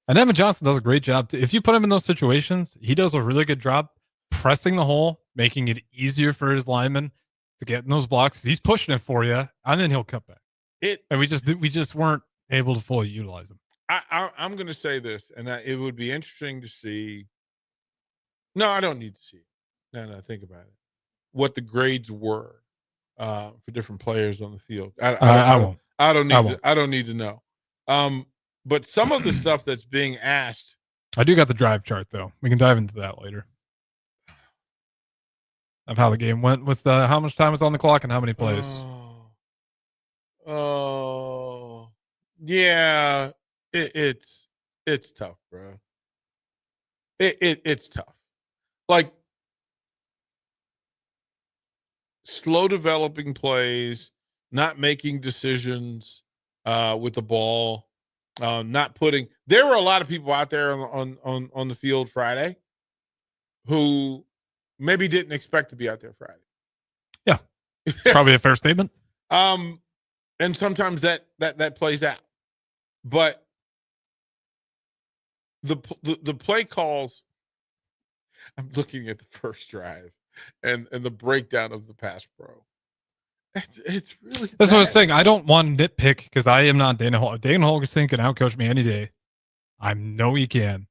And Evan Johnson does a great job. If you put him in those situations, he does a really good job pressing the hole, making it easier for his linemen to get in those blocks. He's pushing it for you, and then he'll cut back. And we just weren't able to fully utilize him. I'm going to say this, and it would be interesting to see. No, I don't need to see it. No, think about it. What the grades were for different players on the field. I won't. I don't need to know. But some of the stuff that's being asked. I do got the drive chart though. We can dive into that later. Of how the game went with how much time was on the clock and how many plays. Yeah. It's tough, bro. It's tough. Like slow developing plays, not making decisions with the ball, not putting. There were a lot of people out there on the field Friday who maybe didn't expect to be out there Friday. Yeah, probably a fair statement. And sometimes that plays out, but the play calls. I'm looking at the first drive and the breakdown of the pass pro. It's really that's what I was saying. I don't want to nitpick because I am not Dana Hol. Dana Holgerson can outcoach me any day. I know he can,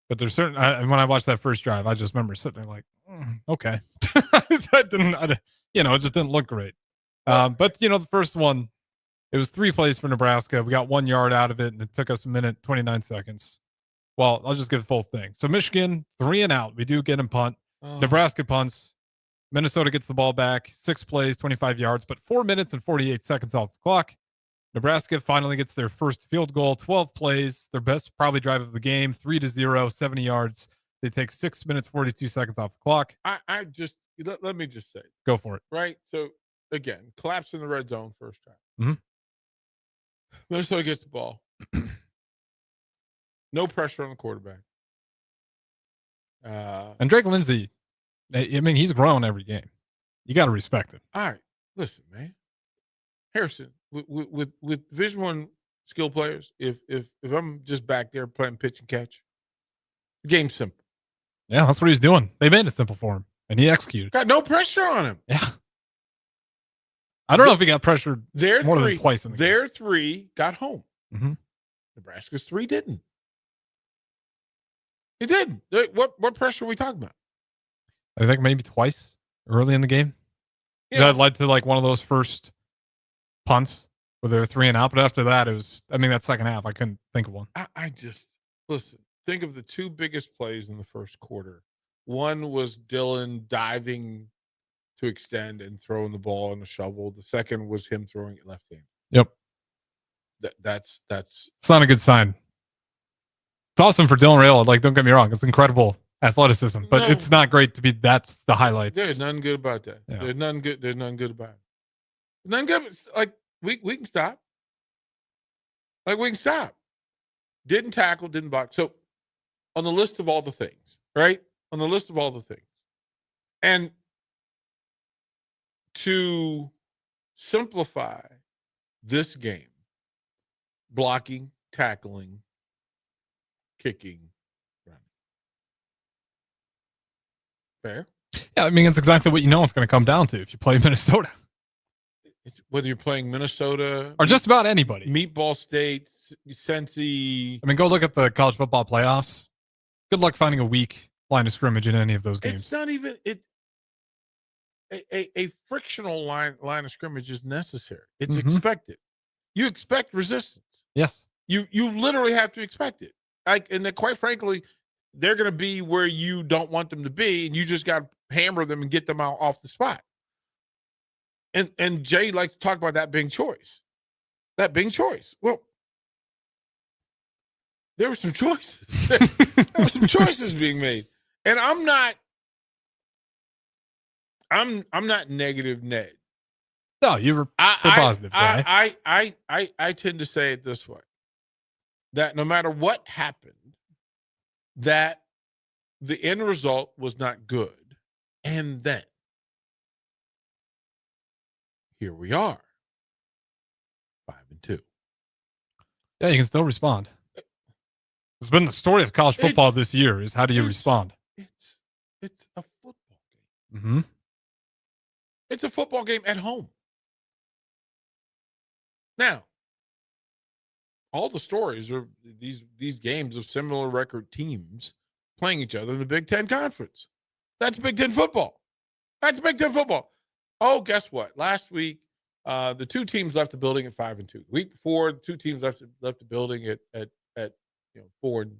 but there's certain. When I watched that first drive, I just remember sitting there like, okay, it just didn't look great. But the first one, it was 3 plays for Nebraska. We got 1 yard out of it, and it took us 1:29 seconds. Well, I'll just give the full thing. So Michigan 3 and out. We do get him punt. Nebraska punts. Minnesota gets the ball back. 6 plays, 25 yards, but 4 minutes and 48 seconds off the clock. Nebraska finally gets their first field goal. 12 plays, their best probably drive of the game. 3-0, 70 yards. They take 6 minutes 42 seconds off the clock. I just let me just say. Go for it. Right. So again, collapse in the red zone first time. Mm-hmm. Minnesota gets the ball. No pressure on the quarterback. And Drake Lindsey, I mean, he's grown every game. You got to respect it. All right, listen, man. Harrison, with Division I skill players, if I'm just back there playing pitch and catch, the game's simple. Yeah, that's what he's doing. They made it simple for him, and he executed. Got no pressure on him. Yeah. I don't know if he got pressured more than twice in the game. Their 3 got home. Mm-hmm. Nebraska's 3 didn't. He did. What pressure are we talking about? I think maybe twice early in the game. Yeah. That led to like one of those first punts where they were 3 and out. But after that, it was, I mean, that second half, I couldn't think of one. I just, listen, think of the two biggest plays in the first quarter. One was Dylan diving to extend and throwing the ball in a shovel. The second was him throwing it left hand. Yep. That's It's not a good sign. It's awesome for Dylan Rail. Like, don't get me wrong. It's incredible athleticism, but it's not great to be, that's the highlights. There's nothing good about that. Yeah. There's nothing good about it. Nothing good. Like, we can stop. Like, we can stop. Didn't tackle, didn't block. So on the list of all the things, right? On the list of all the things. And to simplify this game, blocking, tackling, kicking, running. Fair? Yeah, I mean, it's exactly what you know it's going to come down to if you play Minnesota. It's whether you're playing Minnesota or just about anybody. Meatball State, Cincy. I mean, go look at the college football playoffs. Good luck finding a weak line of scrimmage in any of those games. It's not even a frictional line of scrimmage is necessary. It's expected. You expect resistance. Yes. You literally have to expect it. Like, and then quite frankly, they're going to be where you don't want them to be, and you just got to hammer them and get them out off the spot. And Jay likes to talk about that being choice. That being choice. Well, there were some choices. There were some choices being made. And I'm not negative Ned. No, you were positive. I tend to say it this way. That no matter what happened, that the end result was not good. And then here we are, 5-2. Yeah, you can still respond. It's been the story of college football this year is how do you respond? It's a football game. Mm-hmm. It's a football game at home. Now, all the stories are these games of similar record teams playing each other in the Big Ten Conference. That's Big Ten football. That's Big Ten football. Oh, guess what? Last week, the two teams left the building at 5-2. The week before, the two teams left the building at 4-2.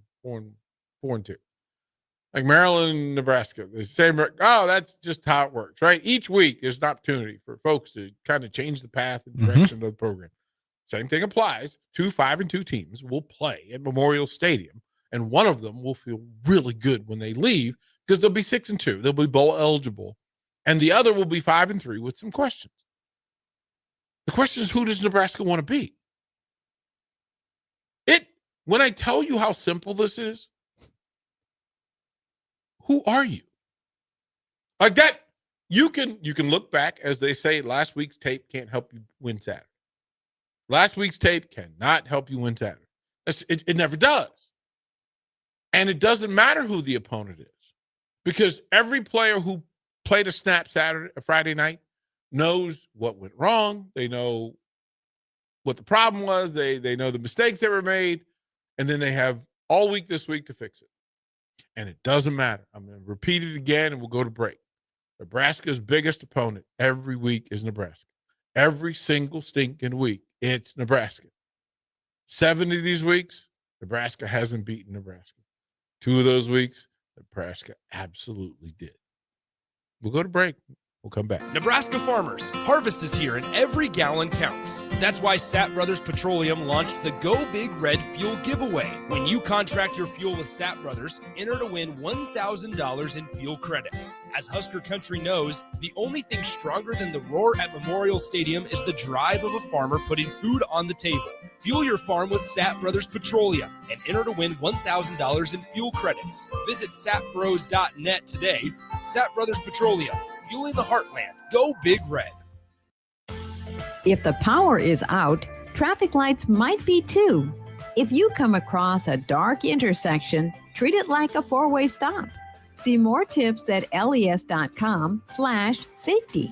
Like Maryland and Nebraska, the same. Oh, that's just how it works, right? Each week there's an opportunity for folks to kind of change the path and direction of the program. Same thing applies. 2 5-2 teams will play at Memorial Stadium, and one of them will feel really good when they leave because they'll be 6-2. They'll be bowl eligible. And the other will be 5-3 with some questions. The question is, who does Nebraska want to be? When I tell you how simple this is, who are you? Like that, you can look back, as they say, last week's tape can't help you win Saturday. Last week's tape cannot help you win Saturday. It never does. And it doesn't matter who the opponent is, because every player who played a snap Friday night knows what went wrong. They know what the problem was. They know the mistakes that were made, and then they have all week this week to fix it. And it doesn't matter. I'm going to repeat it again, and we'll go to break. Nebraska's biggest opponent every week is Nebraska. Every single stinking week, it's Nebraska. 7 of these weeks, Nebraska hasn't beaten Nebraska. 2 of those weeks, Nebraska absolutely did. We'll go to break. We'll come back. Nebraska farmers, harvest is here and every gallon counts. That's why Sat Brothers Petroleum launched the Go Big Red Fuel Giveaway. When you contract your fuel with Sat Brothers, enter to win $1,000 in fuel credits. As Husker Country knows, the only thing stronger than the roar at Memorial Stadium is the drive of a farmer putting food on the table. Fuel your farm with Sat Brothers Petroleum and enter to win $1,000 in fuel credits. Visit satbros.net today. Sat Brothers Petroleum, fueling the heartland. Go Big Red. If the power is out, traffic lights might be too. If you come across a dark intersection, treat it like a 4-way stop. See more tips at les.com/safety.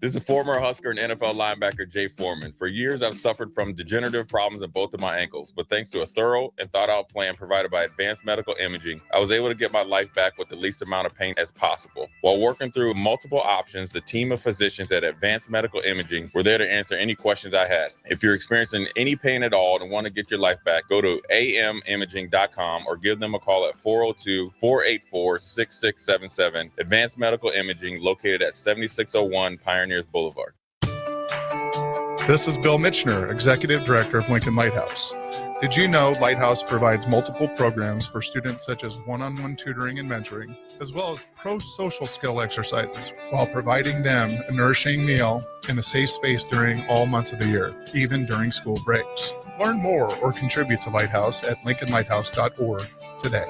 This is former Husker and NFL linebacker Jay Foreman. For years, I've suffered from degenerative problems in both of my ankles, but thanks to a thorough and thought-out plan provided by Advanced Medical Imaging, I was able to get my life back with the least amount of pain as possible. While working through multiple options, the team of physicians at Advanced Medical Imaging were there to answer any questions I had. If you're experiencing any pain at all and want to get your life back, go to amimaging.com or give them a call at 402-484-6677. Advanced Medical Imaging, located at 7601 Pioneers Boulevard. This is Bill Mitchner, Executive Director of Lincoln Lighthouse. Did you know Lighthouse provides multiple programs for students such as one-on-one tutoring and mentoring, as well as pro-social skill exercises, while providing them a nourishing meal and a safe space during all months of the year, even during school breaks? Learn more or contribute to Lighthouse at lincolnlighthouse.org today.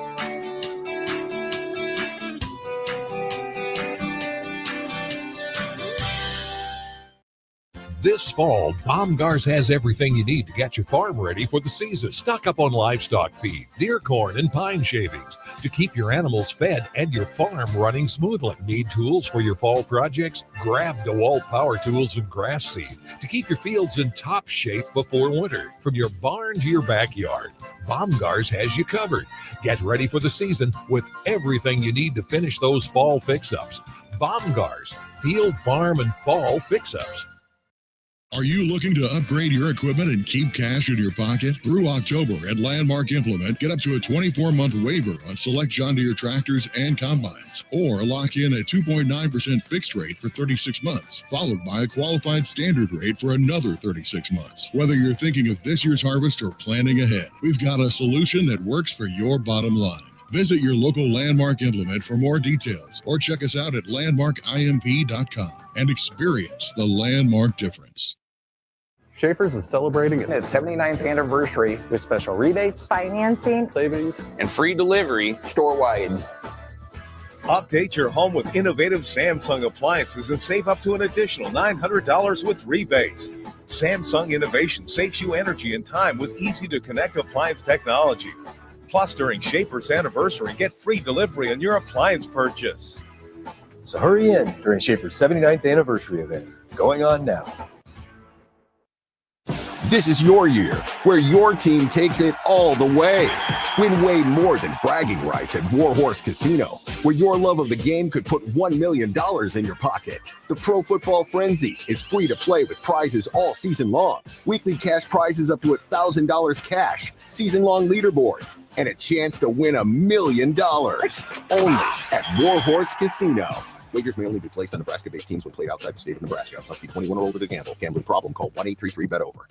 This fall, Baumgars has everything you need to get your farm ready for the season. Stock up on livestock feed, deer corn, and pine shavings to keep your animals fed and your farm running smoothly. Need tools for your fall projects? Grab DeWalt power tools and grass seed to keep your fields in top shape before winter. From your barn to your backyard, Baumgars has you covered. Get ready for the season with everything you need to finish those fall fix-ups. Baumgars, field, farm, and fall fix-ups. Are you looking to upgrade your equipment and keep cash in your pocket? Through October at Landmark Implement, get up to a 24-month waiver on select John Deere tractors and combines, or lock in a 2.9% fixed rate for 36 months, followed by a qualified standard rate for another 36 months. Whether you're thinking of this year's harvest or planning ahead, we've got a solution that works for your bottom line. Visit your local Landmark Implement for more details, or check us out at landmarkimp.com and experience the Landmark difference. Schaefer's is celebrating its 79th anniversary with special rebates, financing, savings, and free delivery store-wide. Update your home with innovative Samsung appliances and save up to an additional $900 with rebates. Samsung Innovation saves you energy and time with easy-to-connect appliance technology. Plus, during Schaefer's anniversary, get free delivery on your appliance purchase. So hurry in during Schaefer's 79th anniversary event, going on now. This is your year, where your team takes it all the way. Win way more than bragging rights at Warhorse Casino, where your love of the game could put $1 million in your pocket. The Pro Football Frenzy is free to play with prizes all season long. Weekly cash prizes up to $1,000 cash, season-long leaderboards, and a chance to win $1 million. Only at Warhorse Casino. Wagers may only be placed on Nebraska-based teams when played outside the state of Nebraska. Must be 21 or older to gamble. Gambling problem? Call 1-833-BET-OVER.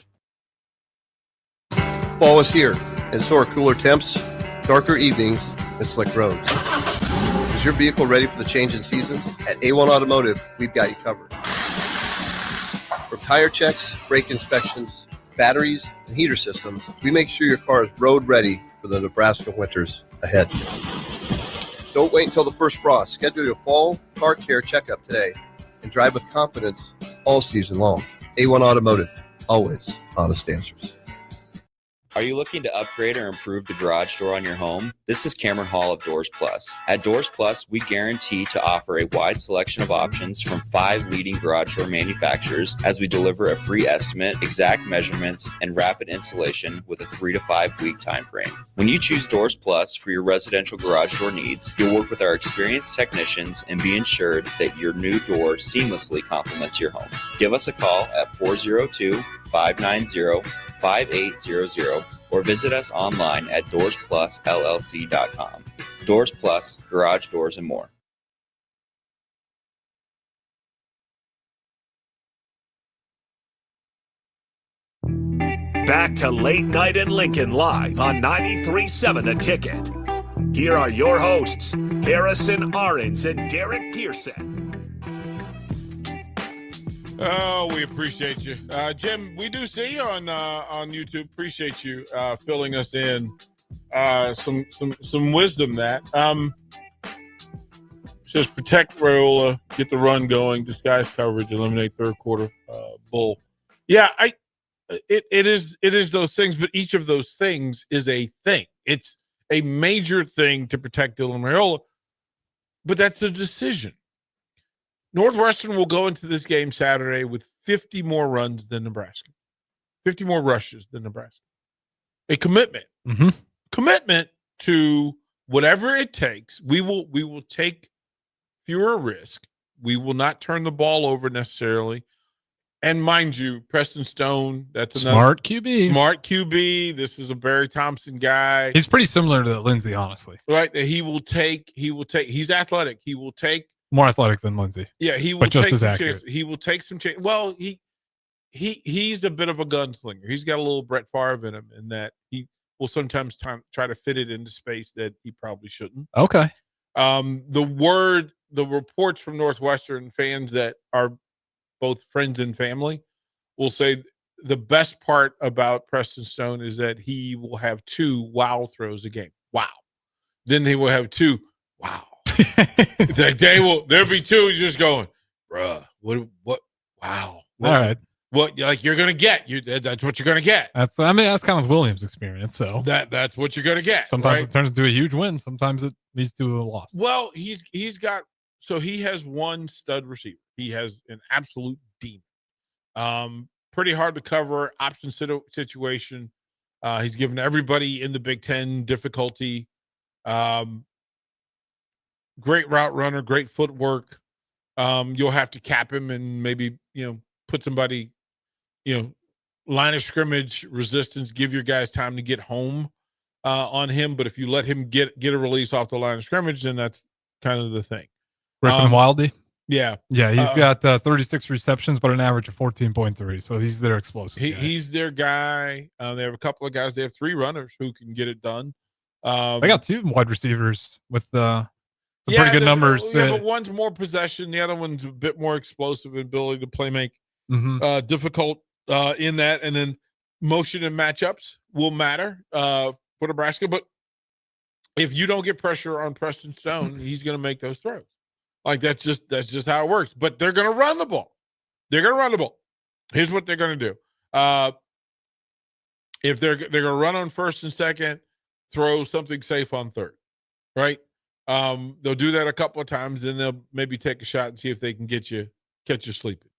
Fall is here, and so are cooler temps, darker evenings, and slick roads. Is your vehicle ready for the change in seasons? At A1 Automotive, we've got you covered. From tire checks, brake inspections, batteries, and heater systems, we make sure your car is road ready for the Nebraska winters ahead. Don't wait until the first frost. Schedule your fall car care checkup today and drive with confidence all season long. A1 Automotive, always honest answers. Are you looking to upgrade or improve the garage door on your home? This is Cameron Hall of Doors Plus. At Doors Plus, we guarantee to offer a wide selection of options from 5 leading garage door manufacturers as we deliver a free estimate, exact measurements, and rapid installation with a 3 to 5 week time frame. When you choose Doors Plus for your residential garage door needs, you'll work with our experienced technicians and be ensured that your new door seamlessly complements your home. Give us a call at 402-590-5800 or visit us online at DoorsPlusLLC.com. Doors Plus, garage doors, and more. Back to Late Night in Lincoln live on 93.7 The Ticket. Here are your hosts, Harrison Arens and Derek Pearson. Oh, we appreciate you. Jim, we do see you on YouTube. Appreciate you filling us in some wisdom that. Says protect Raiola, get the run going, disguise coverage, eliminate third quarter bull. Yeah, it is those things, but each of those things is a thing. It's a major thing to protect Dylan Raiola, but that's a decision. Northwestern will go into this game Saturday with 50 more runs than Nebraska, 50 more rushes than Nebraska. A commitment, commitment to whatever it takes. We will take fewer risk. We will not turn the ball over necessarily. And mind you, Preston Stone, that's another Smart QB. Smart QB. This is a Barry Thompson guy. He's pretty similar to Lindsey, honestly. Right. He's athletic. He will take More athletic than Lindsey. Yeah, he will but just take as some accurate. chances. He will take some chances. Well, he's a bit of a gunslinger. He's got a little Brett Favre in him, in that he will sometimes try to fit it into space that he probably shouldn't. Okay. The reports from Northwestern fans that are both friends and family will say the best part about Preston Stone is that he will have 2 wow throws a game. Wow. Then he will have 2 wow. There'll be 2 just going, bruh, what, wow. All right. What, like, you're going to get. That's what you're going to get. That's kind of Williams' experience. So that's what you're going to get. Sometimes right? it turns into a huge win. Sometimes it leads to a loss. Well, he has one stud receiver. He has an absolute demon. Pretty hard to cover, option situation. He's given everybody in the Big Ten difficulty. Great route runner, great footwork. You'll have to cap him and maybe, put somebody, line of scrimmage resistance, give your guys time to get home on him. But if you let him get a release off the line of scrimmage, then that's kind of the thing. Griffin Wildy. Yeah. Yeah, he's got 36 receptions, but an average of 14.3. So he's their explosive guy. He's their guy. They have a couple of guys. They have 3 runners who can get it done. They got 2 wide receivers with some pretty good numbers. But one's more possession. The other one's a bit more explosive and ability to play make. Difficult in that. And then motion and matchups will matter for Nebraska. But if you don't get pressure on Preston Stone, he's going to make those throws. Like, that's just how it works. But they're going to run the ball. Here's what they're going to do. If they're going to run on first and second, throw something safe on third, right? They'll do that a couple of times, then they'll maybe take a shot and see if they can catch you sleeping.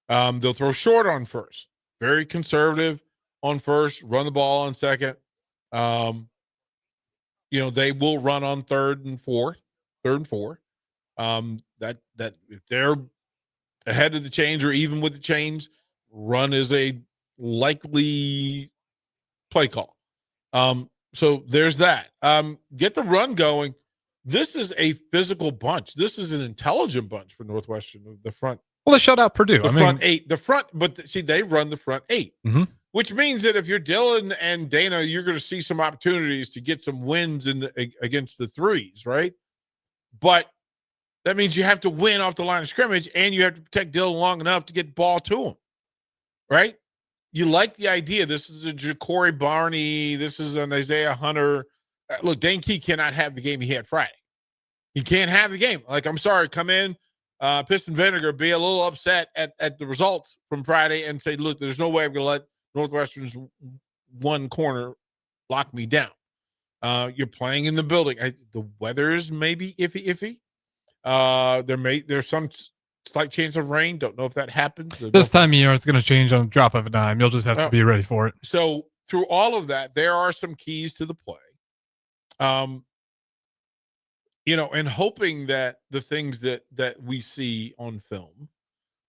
They'll throw short on first, very conservative on first, run the ball on second. They will run on third and four. That if they're ahead of the chains or even with the chains, run is a likely play call. So there's that. Get the run going. This is a physical bunch. This is an intelligent bunch for Northwestern. The front. Well, they shut out Purdue. Front 8. But see, they run the front 8, which means that if you're Dylan and Dana, you're going to see some opportunities to get some wins against the 3s, right? But that means you have to win off the line of scrimmage, and you have to protect Dylan long enough to get the ball to him, right? You like the idea. This is a Ja'Cory Barney. This is an Isaiah Hunter. Look, Dane Key cannot have the game he had Friday. He can't have the game. Like, I'm sorry, come in, piss and vinegar, be a little upset at the results from Friday and say, look, there's no way I'm going to let Northwestern's one corner lock me down. You're playing in the building. The weather is maybe iffy. There's some slight chance of rain. Don't know if that happens. This time of year, it's going to change on the drop of a dime. You'll just have to be ready for it. So through all of that, there are some keys to the play. And hoping that the things that we see on film,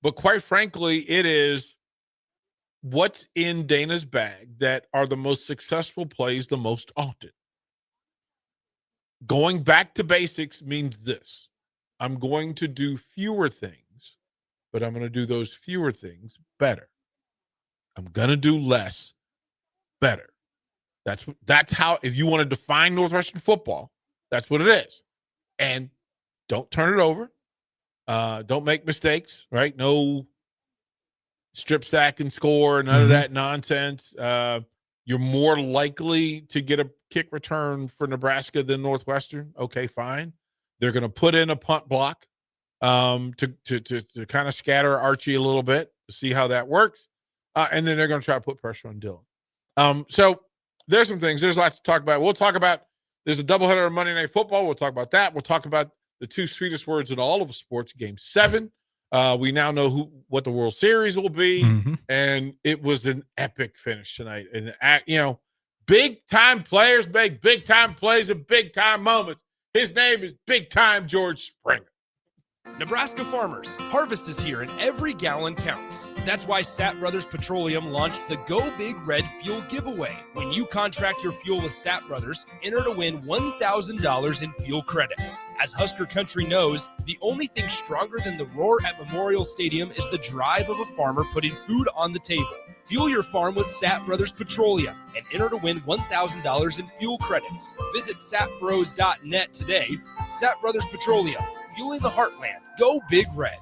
but quite frankly, it is what's in Dana's bag that are the most successful plays the most often. Going back to basics means this. I'm going to do fewer things, but I'm going to do those fewer things better. I'm going to do less better. That's how, if you want to define Northwestern football, that's what it is. And don't turn it over. Don't make mistakes, right? No strip sack and score, none of that nonsense. You're more likely to get a kick return for Nebraska than Northwestern. Okay, fine. They're going to put in a punt block to kind of scatter Archie a little bit to see how that works. And then they're going to try to put pressure on Dylan. So there's some things. There's lots to talk about. We'll talk about, there's a doubleheader on Monday Night Football. We'll talk about that. We'll talk about the 2 sweetest words in all of sports, Game 7 We now know what the World Series will be, Mm-hmm. and it was an epic finish tonight. And big time players make big time plays at big time moments. His name is Big Time George Springer. Nebraska farmers, harvest is here and every gallon counts. That's why Sat Brothers Petroleum launched the Go Big Red Fuel Giveaway. When you contract your fuel with Sat Brothers, enter to win $1,000 in fuel credits. As Husker Country knows, the only thing stronger than the roar at Memorial Stadium is the drive of a farmer putting food on the table. Fuel your farm with Sat Brothers Petroleum and enter to win $1,000 in fuel credits. Visit satbros.net today. Sat Brothers Petroleum, fueling the heartland. Go Big Red.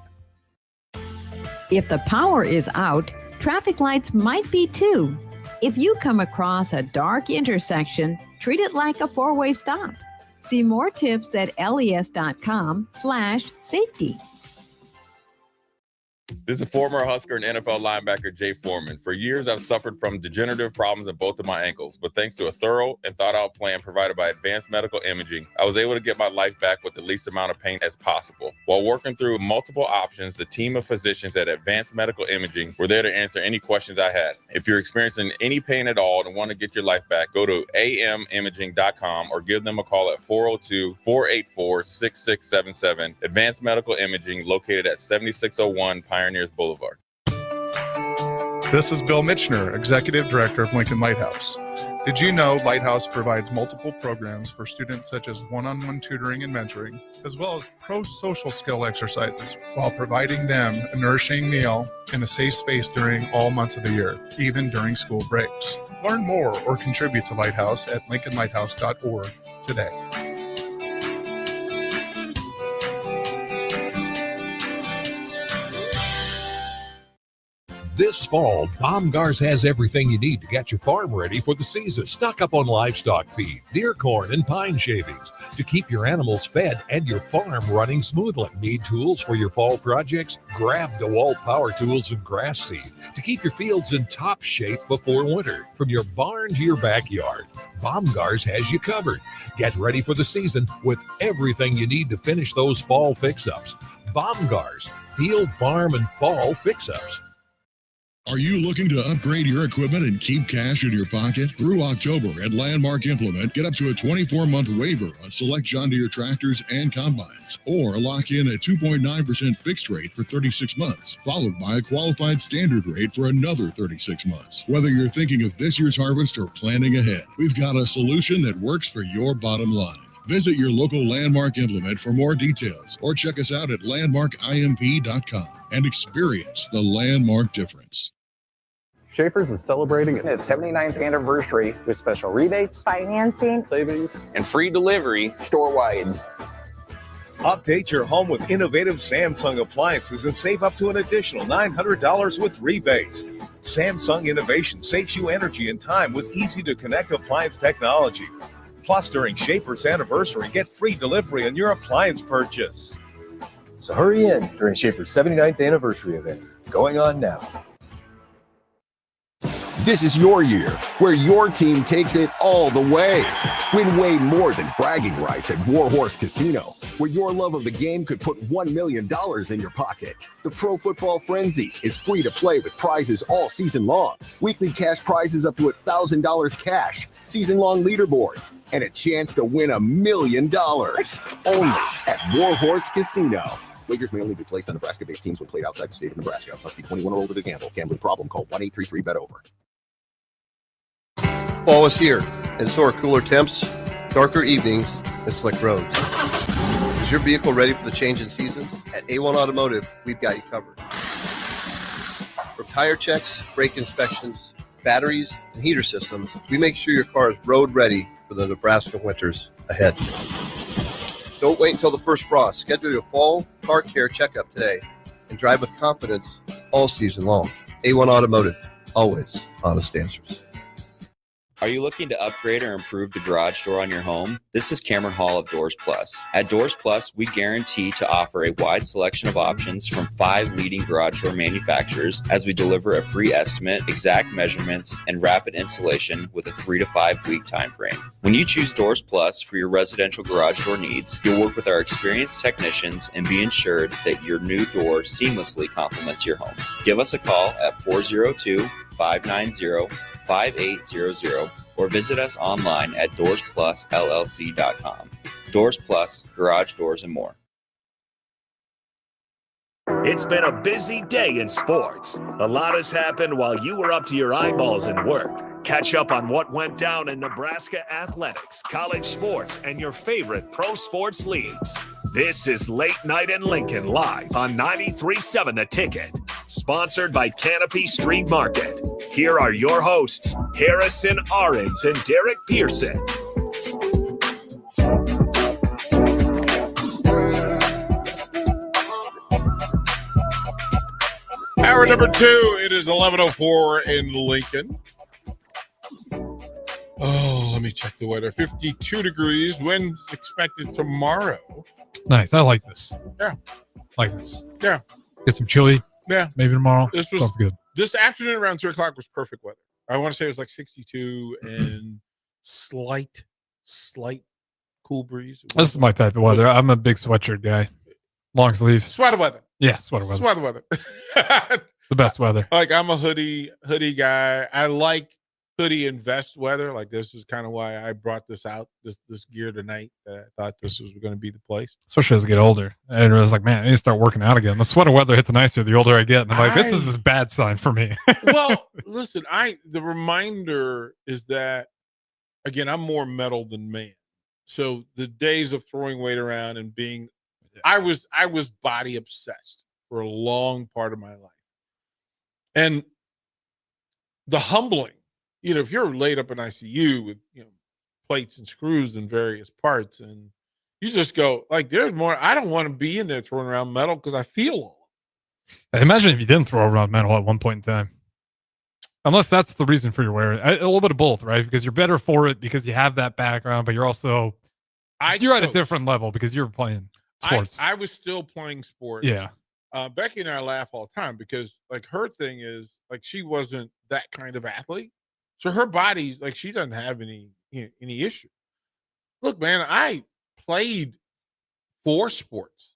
If the power is out, traffic lights might be too. If you come across a dark intersection, treat it like a four-way stop. See more tips at les.com/safety. This is former Husker and NFL linebacker Jay Foreman. For years, I've suffered from degenerative problems in both of my ankles, but thanks to a thorough and thought-out plan provided by Advanced Medical Imaging, I was able to get my life back with the least amount of pain as possible. While working through multiple options, the team of physicians at Advanced Medical Imaging were there to answer any questions I had. If you're experiencing any pain at all and want to get your life back, go to amimaging.com or give them a call at 402-484-6677. Advanced Medical Imaging, located at 7601 Pioneers Boulevard. This is Bill Mitchner, Executive Director of Lincoln Lighthouse. Did you know Lighthouse provides multiple programs for students such as one-on-one tutoring and mentoring, as well as pro-social skill exercises, while providing them a nourishing meal and a safe space during all months of the year, even during school breaks? Learn more or contribute to Lighthouse at lincolnlighthouse.org today. This fall, Baumgars has everything you need to get your farm ready for the season. Stock up on livestock feed, deer corn, and pine shavings to keep your animals fed and your farm running smoothly. Need tools for your fall projects? Grab DeWalt power tools and grass seed to keep your fields in top shape before winter. From your barn to your backyard, Baumgars has you covered. Get ready for the season with everything you need to finish those fall fix-ups. Baumgars, field, farm, and fall fix-ups. Are you looking to upgrade your equipment and keep cash in your pocket? Through October at Landmark Implement, get up to a 24-month waiver on select John Deere tractors and combines, or lock in a 2.9% fixed rate for 36 months, followed by a qualified standard rate for another 36 months. Whether you're thinking of this year's harvest or planning ahead, we've got a solution that works for your bottom line. Visit your local Landmark Implement for more details, or check us out at landmarkimp.com and experience the Landmark difference. Schaefer's is celebrating its 79th anniversary with special rebates, financing, savings, and free delivery store-wide. Update your home with innovative Samsung appliances and save up to an additional $900 with rebates. Samsung Innovation saves you energy and time with easy-to-connect appliance technology. Plus, during Schaefer's anniversary, get free delivery on your appliance purchase. So hurry in during Schaefer's 79th anniversary event, going on now. This is your year, where your team takes it all the way. Win way more than bragging rights at Warhorse Casino, where your love of the game could put $1 million in your pocket. The Pro Football Frenzy is free to play with prizes all season long. Weekly cash prizes up to $1,000 cash, season-long leaderboards, and a chance to win $1 million. Only at Warhorse Casino. Wagers may only be placed on Nebraska-based teams when played outside the state of Nebraska. Must be 21 or older to gamble. Gambling problem? Call 1-833-BET-OVER. Fall is here, and so are cooler temps, darker evenings, and slick roads. Is your vehicle ready for the change in seasons? At A1 Automotive, we've got you covered. From tire checks, brake inspections, batteries, and heater systems, we make sure your car is road ready for the Nebraska winters ahead. Don't wait until the first frost. Schedule your fall car care checkup today and drive with confidence all season long. A1 Automotive, always honest answers. Are you looking to upgrade or improve the garage door on your home? This is Cameron Hall of Doors Plus. At Doors Plus, we guarantee to offer a wide selection of options from 5 leading garage door manufacturers as we deliver a free estimate, exact measurements, and rapid installation with a 3 to 5 week time frame. When you choose Doors Plus for your residential garage door needs, you'll work with our experienced technicians and be ensured that your new door seamlessly complements your home. Give us a call at 402-590-5800 or visit us online at doorsplusllc.com. Doors Plus, garage doors and more. It's been a busy day in sports. A lot has happened while you were up to your eyeballs in work. Catch up on what went down in Nebraska athletics, college sports, and your favorite pro sports leagues. This is Late Night in Lincoln live on 93.7 The Ticket, sponsored by Canopy Street Market. Here are your hosts, Harrison Arens and Derek Pearson. Hour number 2, it is 11:04 in Lincoln. Oh, let me check the weather. 52 degrees, winds expected tomorrow. Nice. I like this. Yeah. Like this. Yeah. Get some chili. Yeah. Maybe tomorrow. Sounds good. This afternoon around 3 o'clock was perfect weather. I want to say it was like 62 and slight cool breeze. This is my type of weather. I'm a big sweatshirt guy. Long sleeve. Sweater weather. Yeah, sweater weather. Sweater weather. The best weather. Like, I'm a hoodie guy. I like hoodie and vest weather. Like, this is kind of why I brought this out, this gear tonight. I thought this was going to be the place. Especially as I get older. And I was like, man, I need to start working out again. The sweater weather hits nicer the older I get. And I'm like, this is a bad sign for me. Well, listen, the reminder is that, again, I'm more metal than man. So the days of throwing weight around and being, I was body obsessed for a long part of my life. And the humbling, if you're laid up in ICU with, plates and screws in various parts, and you just go, like, there's more. I don't want to be in there throwing around metal because I feel all. Imagine if you didn't throw around metal at one point in time. Unless that's the reason for your wear. A little bit of both, right? Because you're better for it because you have that background, but you're also, you're at a different level because you're playing sports. I was still playing sports. Yeah. Becky and I laugh all the time because, like, her thing is, like, she wasn't that kind of athlete. So her body's like, she doesn't have any issue. Look, man, I played 4 sports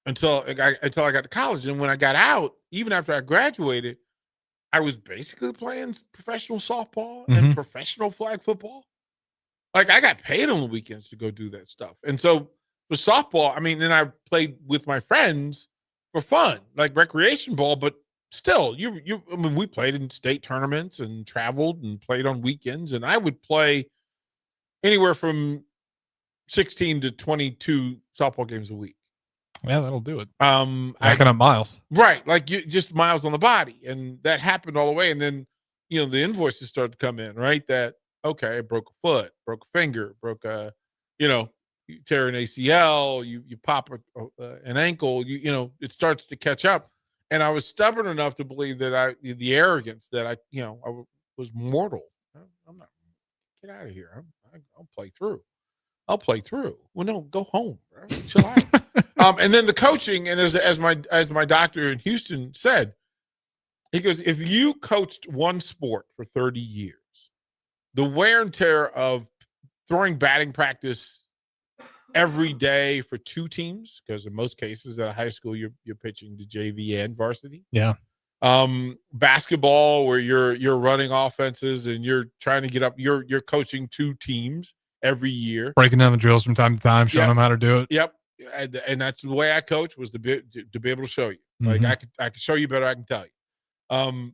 until I got to college. And when I got out, even after I graduated, I was basically playing professional softball and professional flag football. Like, I got paid on the weekends to go do that stuff. And so with softball, then I played with my friends for fun, like recreation ball, but still, we played in state tournaments and traveled and played on weekends, and I would play anywhere from 16 to 22 softball games a week. Yeah, that'll do it. Racking up miles. Right. Like, you just miles on the body. And that happened all the way. And then, the invoices started to come in, right? That, okay, I broke a foot, broke a finger, broke a, you tear an ACL, you pop an ankle, it starts to catch up. And I was stubborn enough to believe that the arrogance that I was mortal. I'm not, get out of here. I'll play through. Well, no, go home. Bro. Chill out. And then the coaching, and as my doctor in Houston said, he goes, if you coached one sport for 30 years, the wear and tear of throwing batting practice every day for 2 teams, because in most cases at high school you're pitching to JV and varsity. Yeah. Basketball, where you're running offenses and you're trying to get up, you're coaching 2 teams every year, breaking down the drills from time to time, showing them how to do it. Yep. And that's the way I coach, was to be able to show you. Like, I could show you better, I can tell you. And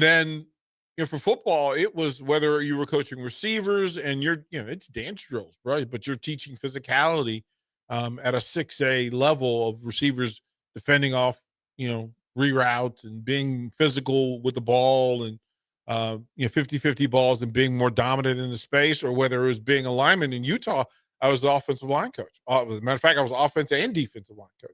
then, for football, it was whether you were coaching receivers and it's dance drills, right? But you're teaching physicality at a 6A level of receivers defending off, reroutes and being physical with the ball and 50-50 balls and being more dominant in the space, or whether it was being a lineman. In Utah, I was the offensive line coach. As a matter of fact, I was offensive and defensive line coach.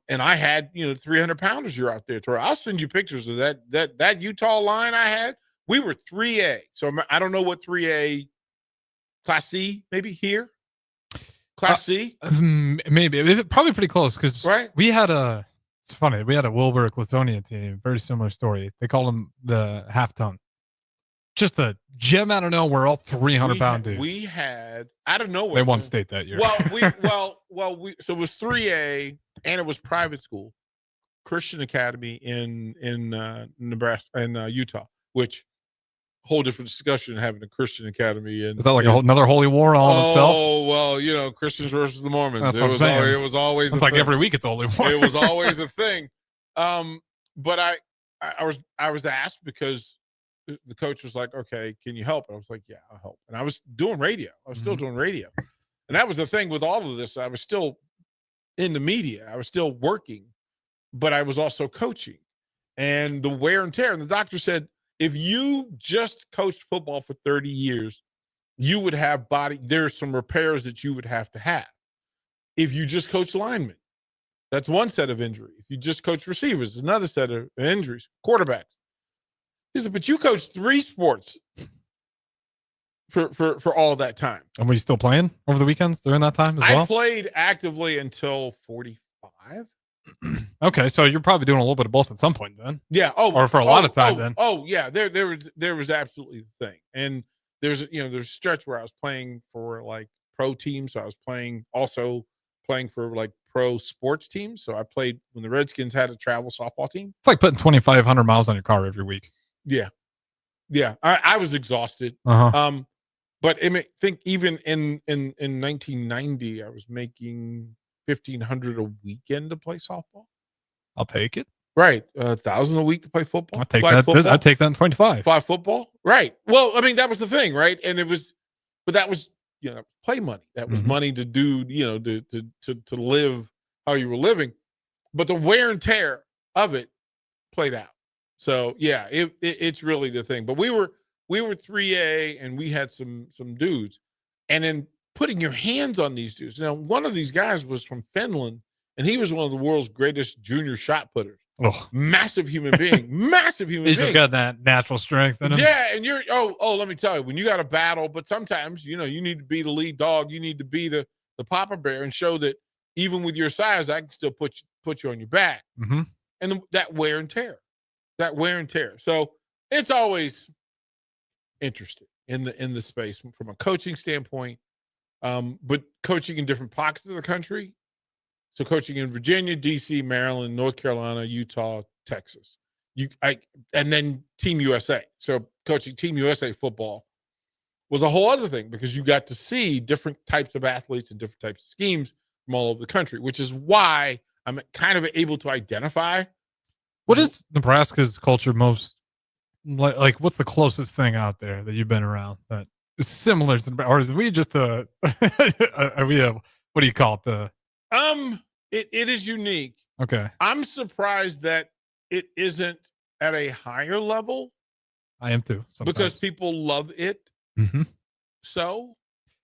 And I had, 300 pounders you're out there. I'll send you pictures of that Utah line I had We were 3A. So I don't know what 3A, Class C, maybe here? Class C? Maybe. Probably pretty close because right? we had it's funny, we had a Wilbur Clatonia team, very similar story. They called them the half ton. Just a gem out of nowhere, all 300-pound dudes. We had out of nowhere. They won state that year. So it was 3A and it was private school, Christian Academy in Nebraska and Utah, which whole different discussion having a Christian academy. And is that like another holy war all in itself? Oh well, Christians versus the Mormons. That's what I'm saying. It was always. It's like thing. every week it's a holy war. It was always a thing. But I was asked because the coach was like, "Okay, can you help?" And I was like, "Yeah, I'll help." And I was doing radio. I was still doing radio, and that was the thing with all of this. I was still in the media. I was still working, but I was also coaching, and the wear and tear. And the doctor said, if you just coached football for 30 years, you would have there's some repairs that you would have to have. If you just coach linemen, that's one set of injury. If you just coach receivers, another set of injuries. Quarterbacks. He said, but you coached 3 sports for all that time. And were you still playing over the weekends during that time as well? I played actively until 45. Okay, so you're probably doing a little bit of both at some point then. Yeah. Or for a lot of time then. Oh yeah. There was absolutely the thing. And there's a stretch where I was playing for like pro teams. So I was playing for like pro sports teams. So I played when the Redskins had a travel softball team. It's like putting 2,500 miles on your car every week. Yeah. Yeah. I was exhausted. Uh-huh. But I think even in 1990, I was making $1,500 a weekend to play softball. I'll take it. Right. $1,000 a week to play football. I'll take that. I'd take that in 25. Fly football. Right. Well, I mean, that was the thing, right? And but that was, play money. That was money to do, to live how you were living. But the wear and tear of it played out. So yeah, it's really the thing. But we were 3A and we had some dudes. And then putting your hands on these dudes. Now, one of these guys was from Finland, and he was one of the world's greatest junior shot putters. Oh. Massive human being. Massive human being. He's just got that natural strength in him. Yeah, and you're let me tell you, when you got a battle, but sometimes, you need to be the lead dog. You need to be the papa bear and show that even with your size, I can still put you on your back. Mm-hmm. And that wear and tear. So it's always interesting in the space from a coaching standpoint. But coaching in different pockets of the country. So coaching in Virginia, DC, Maryland, North Carolina, Utah, Texas. And then Team USA. So coaching Team USA football was a whole other thing because you got to see different types of athletes and different types of schemes from all over the country, which is why I'm kind of able to identify. What is Nebraska's culture most like? What's the closest thing out there that you've been around that is similar to, or is we just are we what do you call it? It is unique. Okay. I'm surprised that it isn't at a higher level. I am too. Sometimes. Because people love it. Mm-hmm. So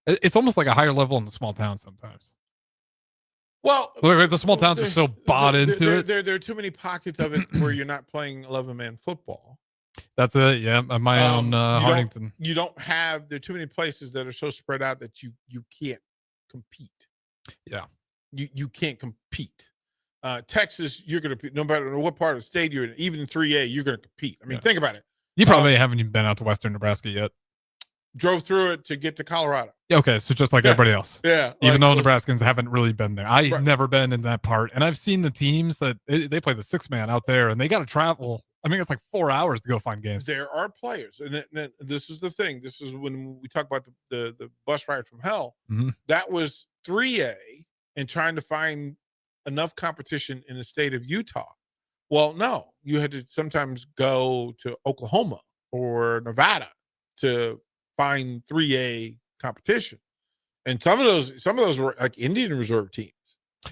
it's almost like a higher level in the small towns sometimes. Well, like the small towns are so bought into it. There are too many pockets of it where you're not playing 11-man football. That's it. Yeah, my own Huntington. You don't have. There are too many places that are so spread out that you can't compete. Yeah, you can't compete. Texas, you're going to no matter what part of the state you're in, even in 3A, you're going to compete. I mean, think about it. You probably haven't even been out to Western Nebraska yet. Drove through it to get to Colorado. Yeah, okay, so just like everybody else. Yeah. Even though Nebraskans haven't really been there. I've never been in that part. And I've seen the teams that they play the 6-man out there and they got to travel. I mean, it's like 4 hours to go find games. There are players. And this is the thing. This is when we talk about the bus ride from hell. Mm-hmm. That was 3A and trying to find enough competition in the state of Utah. Well, no, you had to sometimes go to Oklahoma or Nevada to find 3A competition. And some of those were like Indian Reserve teams.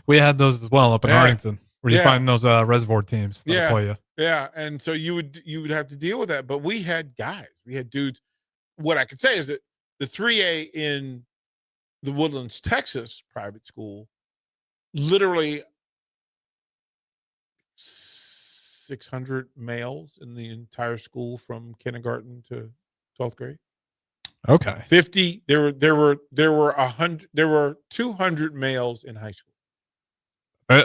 We had those as well up in Arlington, where you find those reservoir teams that play you. Yeah. And so you would have to deal with that. But we had guys, we had dudes. What I could say is that the 3A in the Woodlands, Texas private school, literally 600 males in the entire school from kindergarten to 12th grade. Okay. 50. There were 200 males in high school.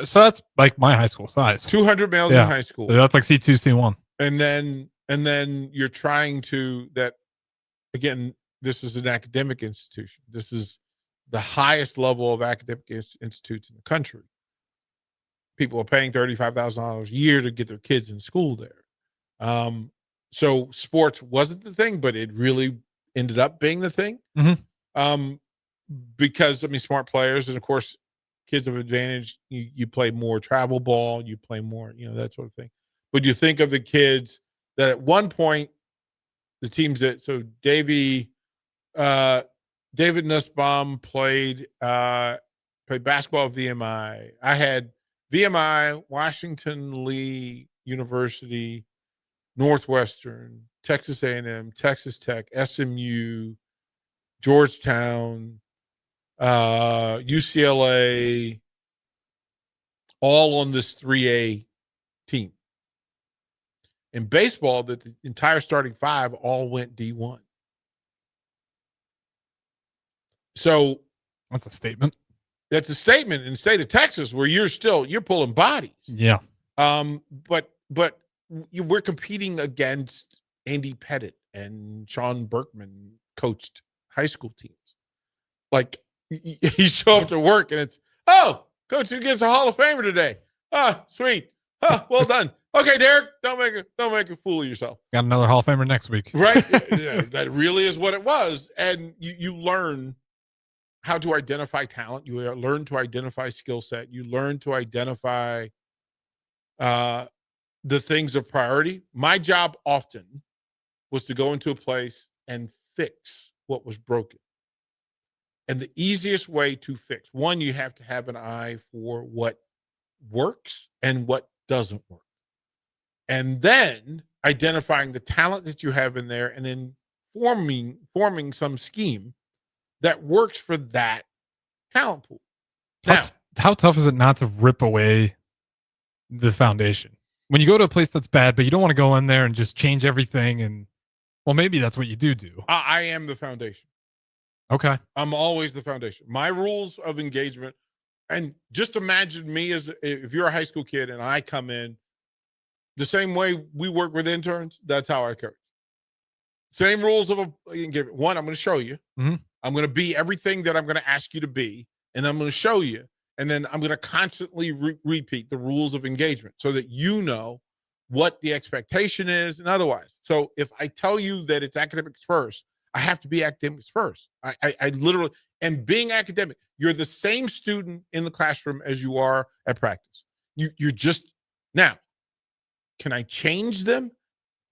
So that's like my high school size. 200 males in high school. So that's like C2, C1. And then you're trying to that again. This is an academic institution. This is the highest level of academic institutes in the country. People are paying $35,000 a year to get their kids in school there. So sports wasn't the thing, but it really ended up being the thing. Because smart players, and of course, kids have advantage. You play more travel ball, you play more, that sort of thing. But you think of the kids that at one point, the teams David Nussbaum played basketball at VMI. I had VMI, Washington Lee University, Northwestern, Texas A&M, Texas Tech, SMU, Georgetown, UCLA, all on this 3A team. In baseball, the entire starting five all went D1. So that's a statement. That's a statement in the state of Texas where you're pulling bodies. Yeah. But we're competing against Andy Pettit and Sean Berkman coached high school teams. Like you show up to work and it's, coach against a Hall of Famer today. Sweet. Well done. Okay, Derek, don't make a fool of yourself. Got another Hall of Famer next week. Right. Yeah, that really is what it was. And you learn how to identify talent. You learn to identify skill set. You learn to identify the things of priority. My job often was to go into a place and fix what was broken. And the easiest way to fix, one, you have to have an eye for what works and what doesn't work. And then identifying the talent that you have in there and then forming some scheme that works for that talent pool. Now, how tough is it not to rip away the foundation? When you go to a place that's bad, but you don't want to go in there and just change everything. And well, maybe that's what you do. I am the foundation. Okay. I'm always the foundation. My rules of engagement, and just imagine me as if you're a high school kid and I come in the same way we work with interns. That's how I coach. Same rules of engagement. One, I'm going to show you. Mm-hmm. I'm going to be everything that I'm going to ask you to be, and I'm going to show you. And then I'm going to constantly repeat the rules of engagement so that you know what the expectation is and otherwise. So if I tell you that it's academics first, I have to be academics first. I literally, and being academic, you're the same student in the classroom as you are at practice. You're just, now, can I change them?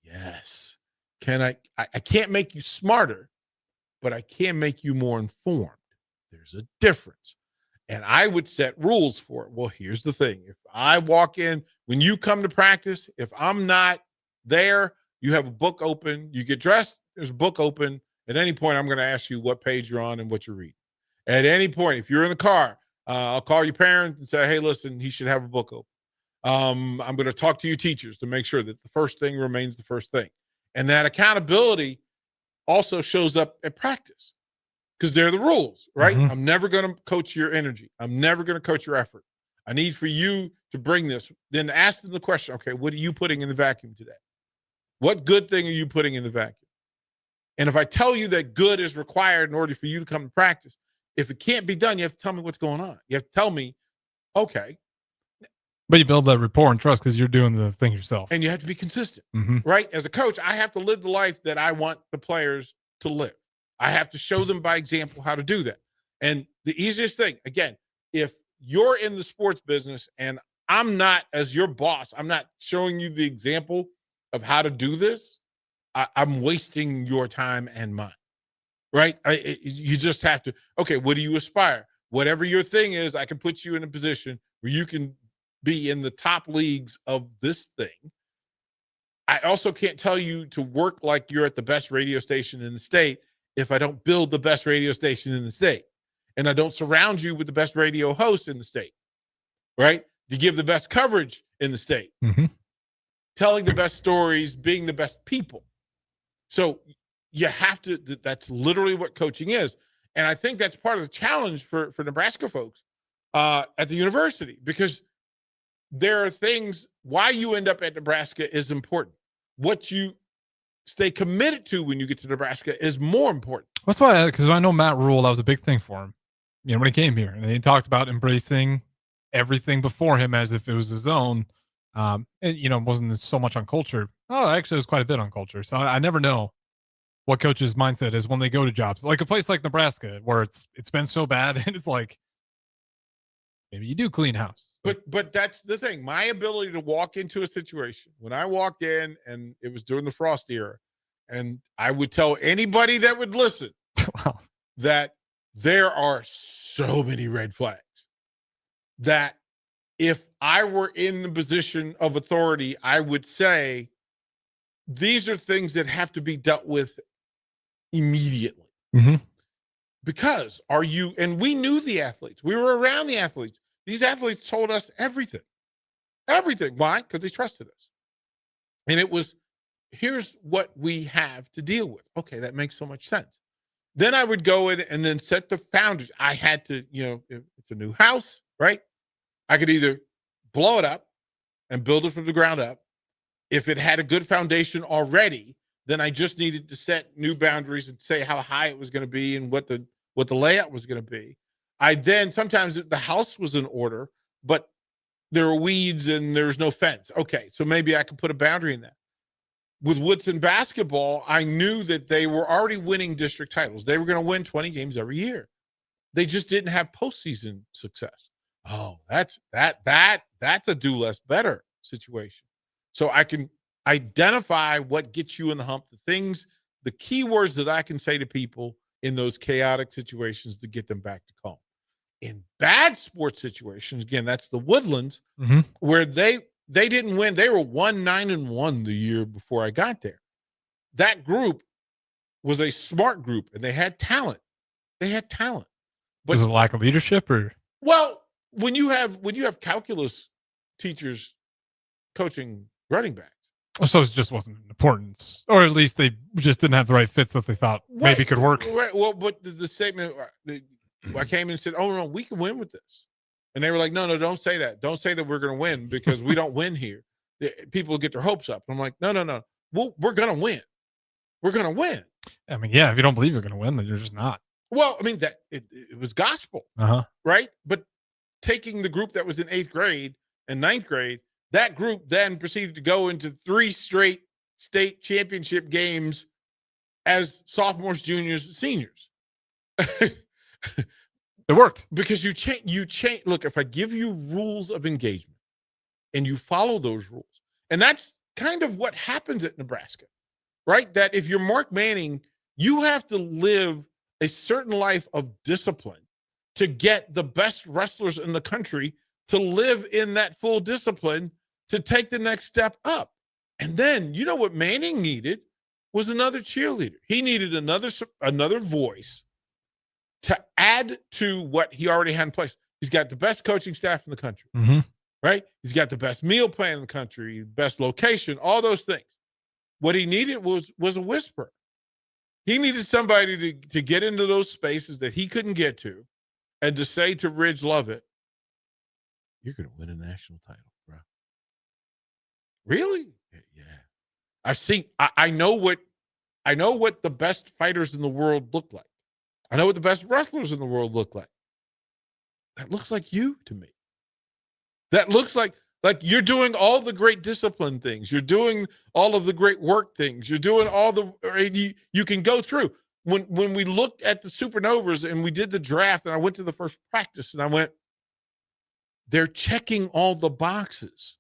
Yes. Can I can't make you smarter, but I can make you more informed. There's a difference. And I would set rules for it. Well, here's the thing. If I walk in, when you come to practice, if I'm not there, you have a book open, you get dressed, there's a book open. At any point, I'm going to ask you what page you're on and what you're reading. At any point, if you're in the car, I'll call your parents and say, hey, listen, he should have a book open. I'm going to talk to your teachers to make sure that the first thing remains the first thing. And that accountability also shows up at practice because they're the rules, right? Mm-hmm. I'm never going to coach your energy. I'm never going to coach your effort. I need for you to bring this. Then ask them the question, okay, what are you putting in the vacuum today? What good thing are you putting in the vacuum? And if I tell you that good is required in order for you to come to practice, if it can't be done, you have to tell me what's going on. You have to tell me, okay. But you build that rapport and trust because you're doing the thing yourself. And you have to be consistent, mm-hmm. right? As a coach, I have to live the life that I want the players to live. I have to show them by example how to do that. And the easiest thing, again, if you're in the sports business and I'm not, as your boss, I'm not showing you the example of how to do this, I'm wasting your time and mine, right? You just have to, okay, what do you aspire? Whatever your thing is, I can put you in a position where you can be in the top leagues of this thing. I also can't tell you to work like you're at the best radio station in the state if I don't build the best radio station in the state and I don't surround you with the best radio hosts in the state, right? To give the best coverage in the state. Mm-hmm. telling the best stories, being the best people. So you have to, that's literally what coaching is. And I think that's part of the challenge for Nebraska folks at the university, because there are things, why you end up at Nebraska is important. What you stay committed to when you get to Nebraska is more important. That's why, because I know Matt Rule, that was a big thing for him, when he came here, and he talked about embracing everything before him as if it was his own. And wasn't so much on culture. Oh, actually, it was quite a bit on culture. So I never know what coach's mindset is when they go to jobs like a place like Nebraska, where it's been so bad, and it's like maybe you do clean house. But that's the thing. My ability to walk into a situation, when I walked in, and it was during the Frost era, and I would tell anybody that would listen that there are so many red flags that if I were in the position of authority, I would say these are things that have to be dealt with immediately. Mm-hmm. Because and we knew the athletes. We were around the athletes. These athletes told us everything. Everything. Why? Because they trusted us. And it was, here's what we have to deal with. Okay, that makes so much sense. Then I would go in and then set the founders. I had to, if it's a new house, right? I could either blow it up and build it from the ground up. If it had a good foundation already, then I just needed to set new boundaries and say how high it was going to be and what the layout was going to be. Sometimes the house was in order, but there were weeds and there was no fence. Okay, so maybe I could put a boundary in that. With Woodson basketball, I knew that they were already winning district titles. They were going to win 20 games every year. They just didn't have postseason success. Oh, that's a do less better situation. So I can identify what gets you in the hump, the key words that I can say to people in those chaotic situations to get them back to calm. In bad sports situations, again, that's the Woodlands, where they didn't win. They were 9-1 the year before I got there. That group was a smart group, and they had talent. But was it lack of leadership, or? Well, when you have calculus teachers coaching running backs. So it just wasn't important, or at least they just didn't have the right fits that they thought maybe could work. Right. Well, but the statement, I came in and said, "Oh no, we can win with this," and they were like, "No, don't say that. Don't say that we're going to win, because we don't win here. People get their hopes up." I'm like, "No. We're going to win. We're going to win." I mean, yeah. If you don't believe you're going to win, then you're just not. Well, I mean that it was gospel, right? But taking the group that was in 8th grade and 9th grade. That group then proceeded to go into 3 straight state championship games as sophomores, juniors, seniors. It worked. Because you change. Look, if I give you rules of engagement and you follow those rules, and that's kind of what happens at Nebraska, right? That if you're Mark Manning, you have to live a certain life of discipline to get the best wrestlers in the country to live in that full discipline to take the next step up. And then, what Manning needed was another cheerleader. He needed another voice to add to what he already had in place. He's got the best coaching staff in the country, right? He's got the best meal plan in the country, best location, all those things. What he needed was a whisperer. He needed somebody to get into those spaces that he couldn't get to and to say to Ridge Lovett, "You're going to win a national title, bro." Really? Yeah. I've seen. I know what the best fighters in the world look like. I know what the best wrestlers in the world look like. That looks like you to me. That looks like you're doing all the great discipline things. You're doing all of the great work things. You're doing all you can go through. When we looked at the Supernovas and we did the draft, and I went to the first practice and I went, they're checking all the boxes.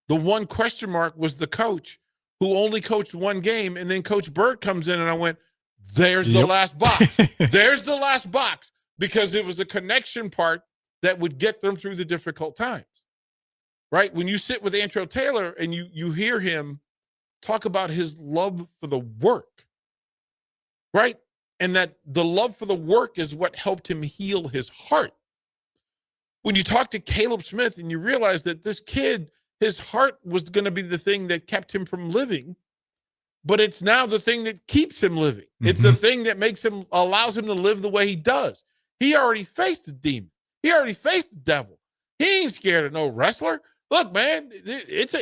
The one question mark was the coach, who only coached 1 game, and then Coach Bird comes in, and I went, there's the last box. There's the last box, because it was a connection part that would get them through the difficult times, right? When you sit with Antrell Taylor and you hear him talk about his love for the work, right? And that the love for the work is what helped him heal his heart. When you talk to Caleb Smith and you realize that this kid his heart was going to be the thing that kept him from living, but it's now the thing that keeps him living. It's the thing that allows him to live the way he does. He already faced the demon. He already faced the devil. He ain't scared of no wrestler. Look, man, it's on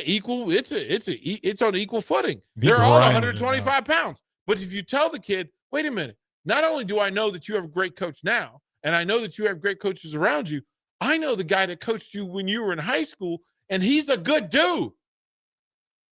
equal footing. They're all 125 pounds. But if you tell the kid, wait a minute, not only do I know that you have a great coach now, and I know that you have great coaches around you, I know the guy that coached you when you were in high school, and he's a good dude.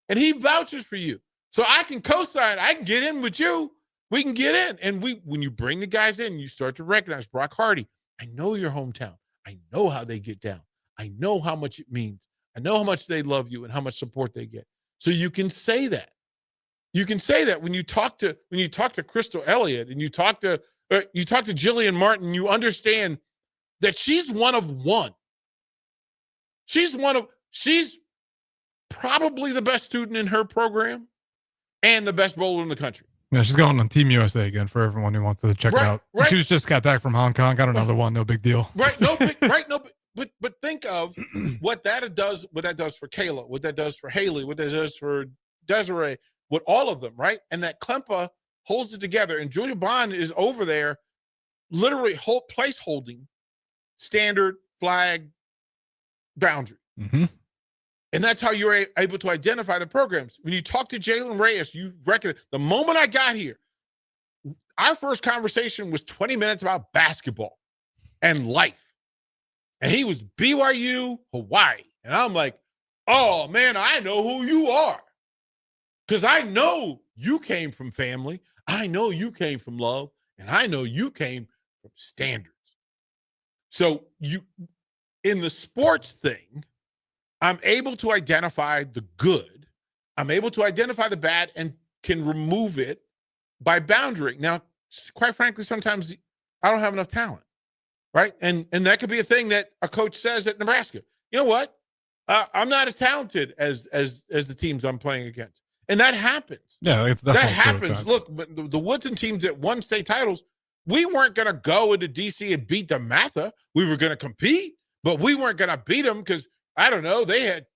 And he vouches for you. So I can co-sign. I can get in with you. We can get in. And when you bring the guys in, you start to recognize Brock Hardy. I know your hometown. I know how they get down. I know how much it means. I know how much they love you and how much support they get. So you can say that. You can say that when you talk to Crystal Elliott and you talk to Jillian Martin, you understand that she's one of one. She's probably the best student in her program and the best bowler in the country. Yeah, she's going on Team USA again for everyone who wants to check it out. Right. She just got back from Hong Kong, got another one, no big deal. But think of what that does for Kayla, what that does for Haley, what that does for Desiree, with all of them, right? And that Klempa holds it together. And Julia Bond is over there literally place holding standard, flag, boundary. Mm-hmm. And that's how you're able to identify the programs. When you talk to Jalen Reyes, you reckon the moment I got here, our first conversation was 20 minutes about basketball and life. And he was BYU, Hawaii. And I'm like, oh, man, I know who you are. Because I know you came from family. I know you came from love. And I know you came from standards. So in the sports thing, I'm able to identify the good. I'm able to identify the bad and can remove it by boundary. Now, quite frankly, sometimes I don't have enough talent, right? And that could be a thing that a coach says at Nebraska. You know what? I'm not as talented as the teams I'm playing against. And that happens. Yeah, that happens. Look, the Woodson teams that won state titles, we weren't going to go into D.C. and beat the Matha. We were going to compete, but we weren't going to beat them because, I don't know, they had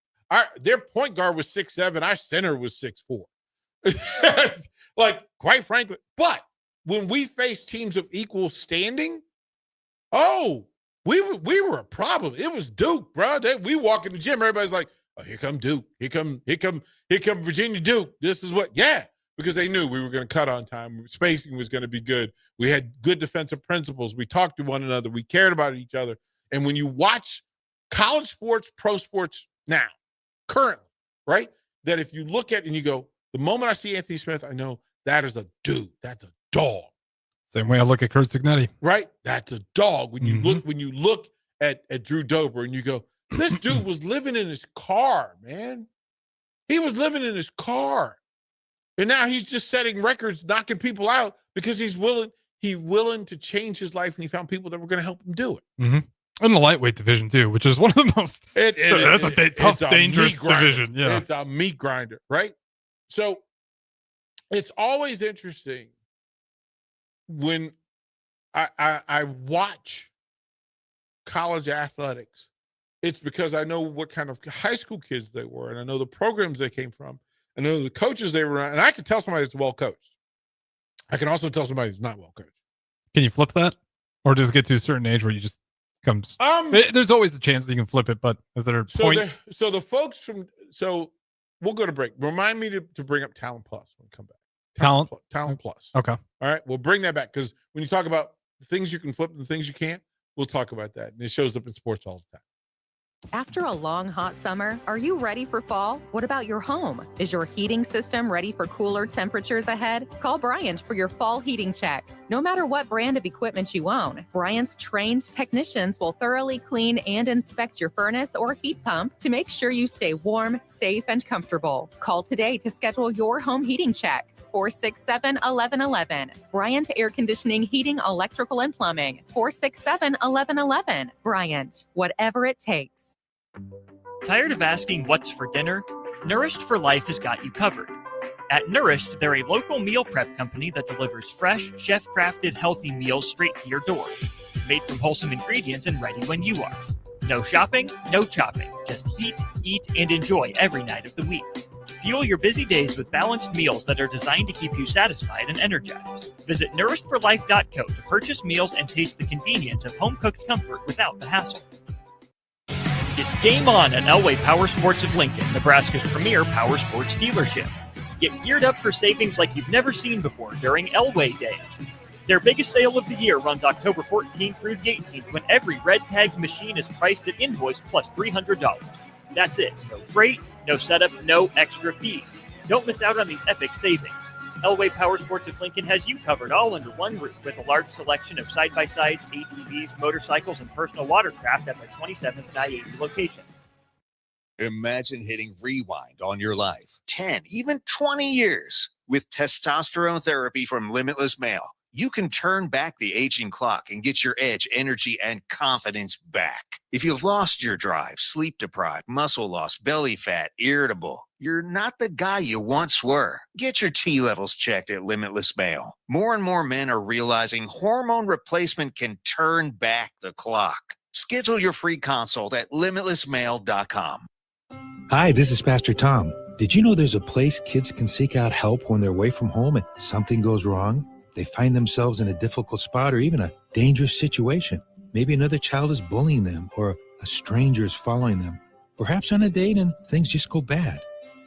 their point guard was 6'7", our center was 6'4". Like, quite frankly, but when we faced teams of equal standing, we were a problem. It was Duke, bro. We walk in the gym, everybody's like, oh, here come Duke. Here come Virginia Duke. This is what, because they knew we were going to cut on time. Spacing was going to be good. We had good defensive principles. We talked to one another. We cared about each other. And when you watch college sports, pro sports now, currently, right, that if you look at and you go, the moment I see Anthony Smith, I know that is a dude. That's a dog. Same way I look at Kurt Signetti. Right? That's a dog. When you look at Drew Dober and you go, this dude was living in his car, man. He was living in his car. And now he's just setting records, knocking people out because he's willing to change his life, and he found people that were going to help him do it. Mm-hmm. In the lightweight division, too, which is one of the most that's a tough, dangerous division. Yeah. It's a meat grinder, right? So it's always interesting when I watch college athletics. It's because I know what kind of high school kids they were, and I know the programs they came from, and I know the coaches they were on, and I can tell somebody that's well coached. I can also tell somebody who's not well coached. Can you flip that? Or does it get to a certain age where you just comes there's always a chance that you can flip it, but is there a point? So the folks so we'll go to break. Remind me to bring up Talent Plus when we come back. Talent Plus. Okay. All right. We'll bring that back because when you talk about the things you can flip and the things you can't, we'll talk about that. And it shows up in sports all the time. After a long, hot summer, are you ready for fall? What about your home? Is your heating system ready for cooler temperatures ahead? Call Bryant for your fall heating check. No matter what brand of equipment you own, Bryant's trained technicians will thoroughly clean and inspect your furnace or heat pump to make sure you stay warm, safe, and comfortable. Call today to schedule your home heating check. 467-1111. Bryant Air Conditioning, Heating, Electrical, and Plumbing. 467-1111. Bryant, whatever it takes. Tired of asking what's for dinner? Nourished for Life has got you covered. At Nourished, they're a local meal prep company that delivers fresh, chef-crafted, healthy meals straight to your door. Made from wholesome ingredients and ready when you are. No shopping, no chopping. Just heat, eat, and enjoy every night of the week. Fuel your busy days with balanced meals that are designed to keep you satisfied and energized. Visit nourishedforlife.co to purchase meals and taste the convenience of home-cooked comfort without the hassle. It's game on at Elway Power Sports of Lincoln, Nebraska's premier power sports dealership. Get geared up for savings like you've never seen before during Elway Day. Their biggest sale of the year runs October 14th through the 18th when every red tag machine is priced at invoice plus $300. That's it. No freight, no setup, no extra fees. Don't miss out on these epic savings. Elway Power Sports of Lincoln has you covered all under one roof with a large selection of side-by-sides, ATVs, motorcycles, and personal watercraft at their 27th and I-80 location. Imagine hitting rewind on your life 10, even 20 years. With testosterone therapy from Limitless Male, you can turn back the aging clock and get your edge, energy, and confidence back. If you've lost your drive, sleep deprived, muscle loss, belly fat, irritable, you're not the guy you once were. Get your T levels checked at Limitless Male. More and more men are realizing hormone replacement can turn back the clock. Schedule your free consult at limitlessmale.com. Hi, this is Pastor Tom. Did you know there's a place kids can seek out help when they're away from home and something goes wrong? They find themselves in a difficult spot or even a dangerous situation. Maybe another child is bullying them or a stranger is following them. Perhaps on a date and things just go bad.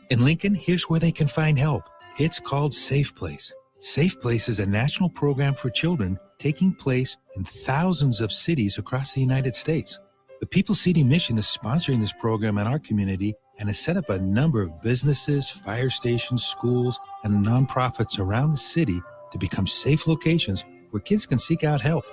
In Lincoln, here's where they can find help. It's called Safe Place. Safe Place is a national program for children taking place in thousands of cities across the United States. The People City Mission is sponsoring this program in our community and has set up a number of businesses, fire stations, schools, and nonprofits around the city to become safe locations where kids can seek out help.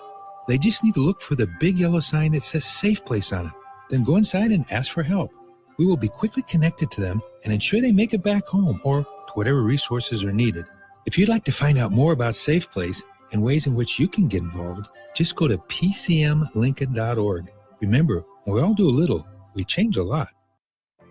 They just need to look for the big yellow sign that says Safe Place on it. Then go inside and ask for help. We will be quickly connected to them and ensure they make it back home or to whatever resources are needed. If you'd like to find out more about Safe Place and ways in which you can get involved, just go to pcmlincoln.org. Remember, when we all do a little, we change a lot.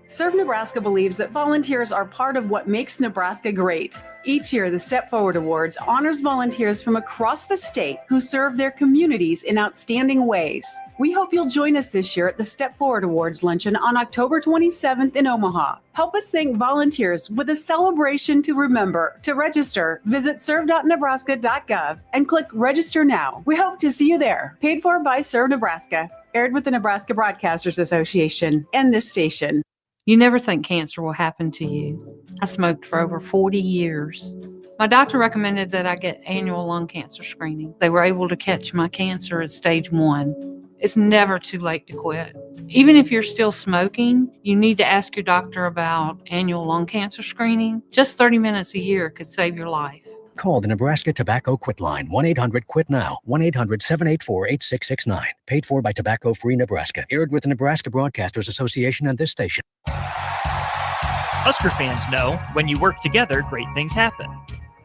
Serve Nebraska believes that volunteers are part of what makes Nebraska great. Each year, the Step Forward Awards honors volunteers from across the state who serve their communities in outstanding ways. We hope you'll join us this year at the Step Forward Awards luncheon on October 27th in Omaha. Help us thank volunteers with a celebration to remember. To register, visit serve.nebraska.gov and click Register Now. We hope to see you there. Paid for by Serve Nebraska. Aired with the Nebraska Broadcasters Association and this station. You never think cancer will happen to you. I smoked for over 40 years. My doctor recommended that I get annual lung cancer screening. They were able to catch my cancer at stage 1. It's never too late to quit. Even if you're still smoking, you need to ask your doctor about annual lung cancer screening. Just 30 minutes a year could save your life. Call the Nebraska Tobacco Quit Line, 1-800-QUIT-NOW, 1-800-784-8669. Paid for by Tobacco Free Nebraska. Aired with the Nebraska Broadcasters Association and this station. Husker fans know when you work together, great things happen.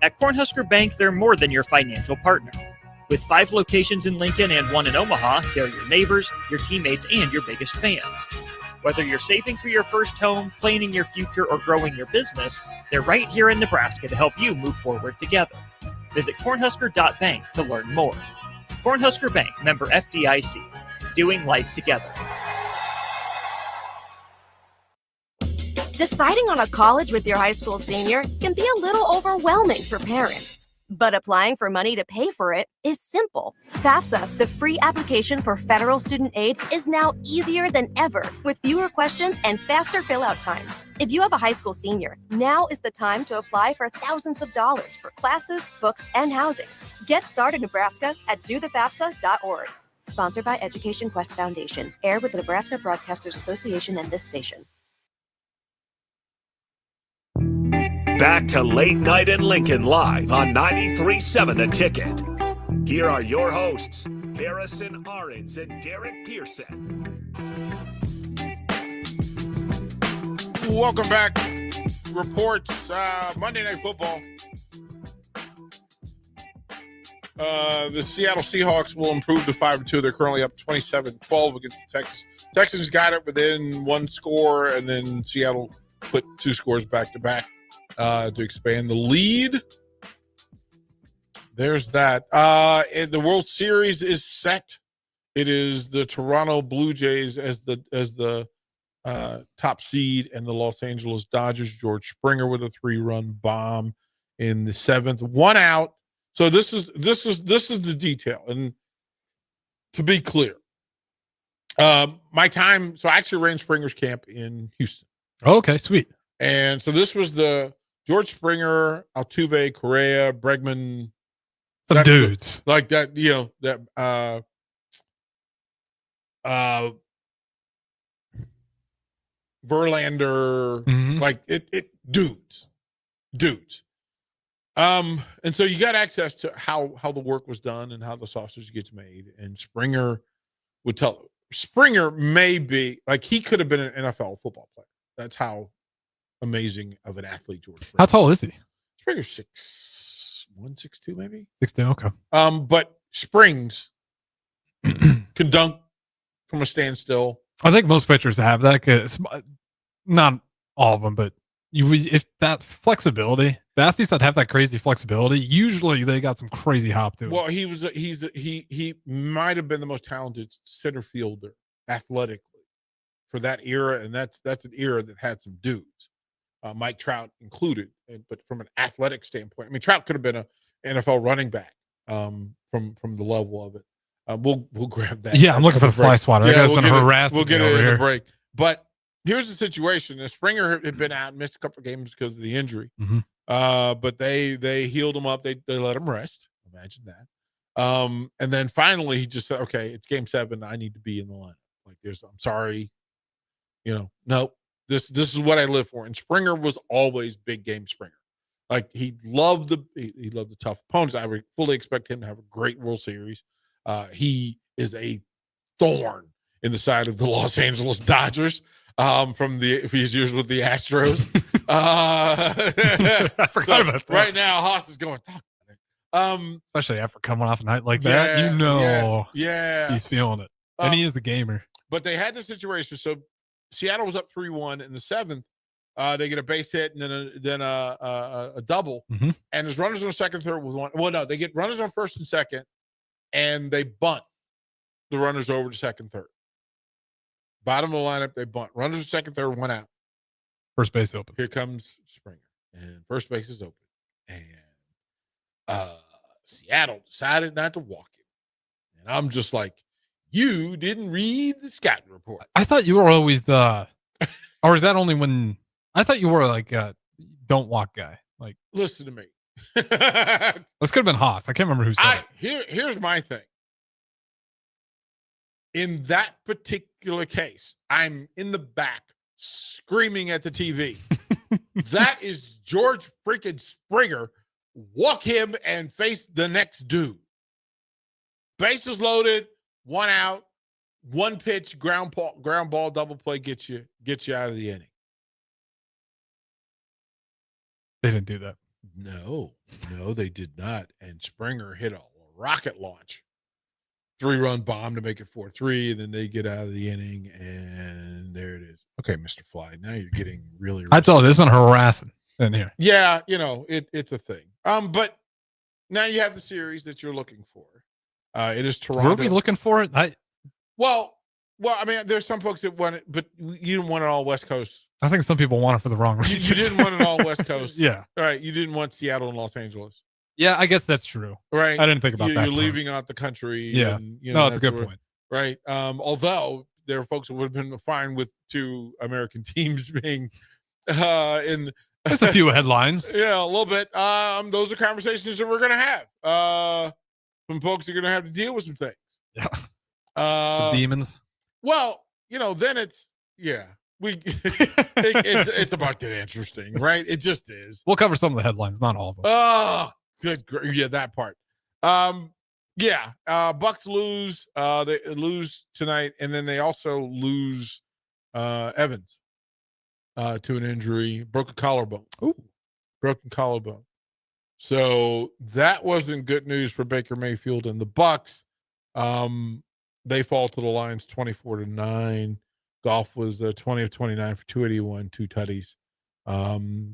At Cornhusker Bank, they're more than your financial partner. With 5 locations in Lincoln and 1 in Omaha, they're your neighbors, your teammates, and your biggest fans. Whether you're saving for your first home, planning your future, or growing your business, they're right here in Nebraska to help you move forward together. Visit cornhusker.bank to learn more. Cornhusker Bank, member FDIC. Doing life together. Deciding on a college with your high school senior can be a little overwhelming for parents. But applying for money to pay for it is simple. FAFSA, the free application for federal student aid, is now easier than ever with fewer questions and faster fill-out times. If you have a high school senior, now is the time to apply for thousands of dollars for classes, books, and housing. Get started, Nebraska, at dothefafsa.org. Sponsored by Education Quest Foundation. Aired with the Nebraska Broadcasters Association and this station. Back to Late Night in Lincoln live on 93.7 The Ticket. Here are your hosts, Harrison Arens and Derek Pearson. Welcome back. Reports, Monday Night Football. The Seattle Seahawks will improve to 5-2. They're currently up 27-12 against the Texans. Texans got it within 1 score, and then Seattle put 2 scores back-to-back. To expand the lead. There's that. And the World Series is set. It is the Toronto Blue Jays as the top seed, and the Los Angeles Dodgers. George Springer with a 3-run bomb in the 7th, 1 out. So this is the detail. And to be clear, my time. So I actually ran Springer's camp in Houston. Okay, sweet. And so this was the George Springer, Altuve, Correa, Bregman, some dudes like that. That Verlander, like it dudes. And so you got access to how the work was done and how the sausage gets made. And Springer would tell. Springer may be like, he could have been an NFL football player. That's how amazing of an athlete George Springer. How tall is he? Springer's 6'1", 6'2", maybe. 6'2", okay. But Springs can dunk from a standstill. I think most pitchers have that. 'Cause not all of them, but if that flexibility, the athletes that have that crazy flexibility, usually they got some crazy hop to it. Well, he might have been the most talented center fielder athletically for that era, and that's an era that had some dudes, Mike Trout included. But from an athletic standpoint, I mean, Trout could have been an NFL running back from the level of it. We'll grab that. Yeah, I'm looking for the fly swatter. That guy's been harassed. We'll get it in the break. But here's the situation: Springer had been out, missed a couple of games because of the injury. But they healed him up. They let him rest. Imagine that. And then finally he just said, "Okay, it's game 7. I need to be in the lineup." Like, I'm sorry, no. This is what I live for. And Springer was always big game Springer. Like, he loved the tough opponents. I would fully expect him to have a great World Series. He is a thorn in the side of the Los Angeles Dodgers from his years with the Astros. I forgot about that. Right now, Haas is going, talk about it. Especially after coming off a night like that, yeah, he's feeling it. And he is a gamer. But they had the situation. So Seattle was up 3-1 in the 7th. They get a base hit and then a double. And there's runners on second, third with one. Well, no, they get runners on first and second, and they bunt the runners over to second, third. Bottom of the lineup, they bunt. Runners on second, third, 1 out. First base open. Here comes Springer, and first base is open. And Seattle decided not to walk him. And I'm just like, you didn't read the scouting report. I thought you were always or is that only when? I thought you were like a don't walk guy. Like, listen to me. This could have been Haas. I can't remember who said it. Here's my thing. In that particular case, I'm in the back screaming at the TV. That is George freaking Springer. Walk him and face the next dude. Bases loaded, 1 out, 1 pitch, ground ball, double play, get you out of the inning. They didn't do that. No, they did not. And Springer hit a rocket launch. 3-run bomb to make it 4-3, and then they get out of the inning, and there it is. Okay, Mr. Fly, now you're getting really I told you, it's been harassing in here. Yeah, it's a thing. But now you have the series that you're looking for. It is Toronto. Were we looking for it? Well, I mean, there's some folks that want it, but you didn't want it all West Coast. I think some people want it for the wrong reasons. You didn't want it all West Coast. Yeah. All right. You didn't want Seattle and Los Angeles. Yeah, I guess that's true. Right. I didn't think about that. You're leaving out the country. Yeah. And, no, that's a good point. Right. Although there are folks who would have been fine with 2 American teams being in. There's a few headlines. Yeah, a little bit. Those are conversations that we're going to have. Some folks are going to have to deal with some things. Yeah. Some demons. Well, then it's, it's about that interesting, right? It just is. We'll cover some of the headlines, not all of them. Oh, good. Yeah, that part. Bucks lose. They lose tonight, and then they also lose Evans to an injury, broken collarbone. Ooh, broken collarbone. So that wasn't good news for Baker Mayfield and the Bucks. They fall to the Lions 24-9. Goff was 20 of 29 for 281, 2 tutties.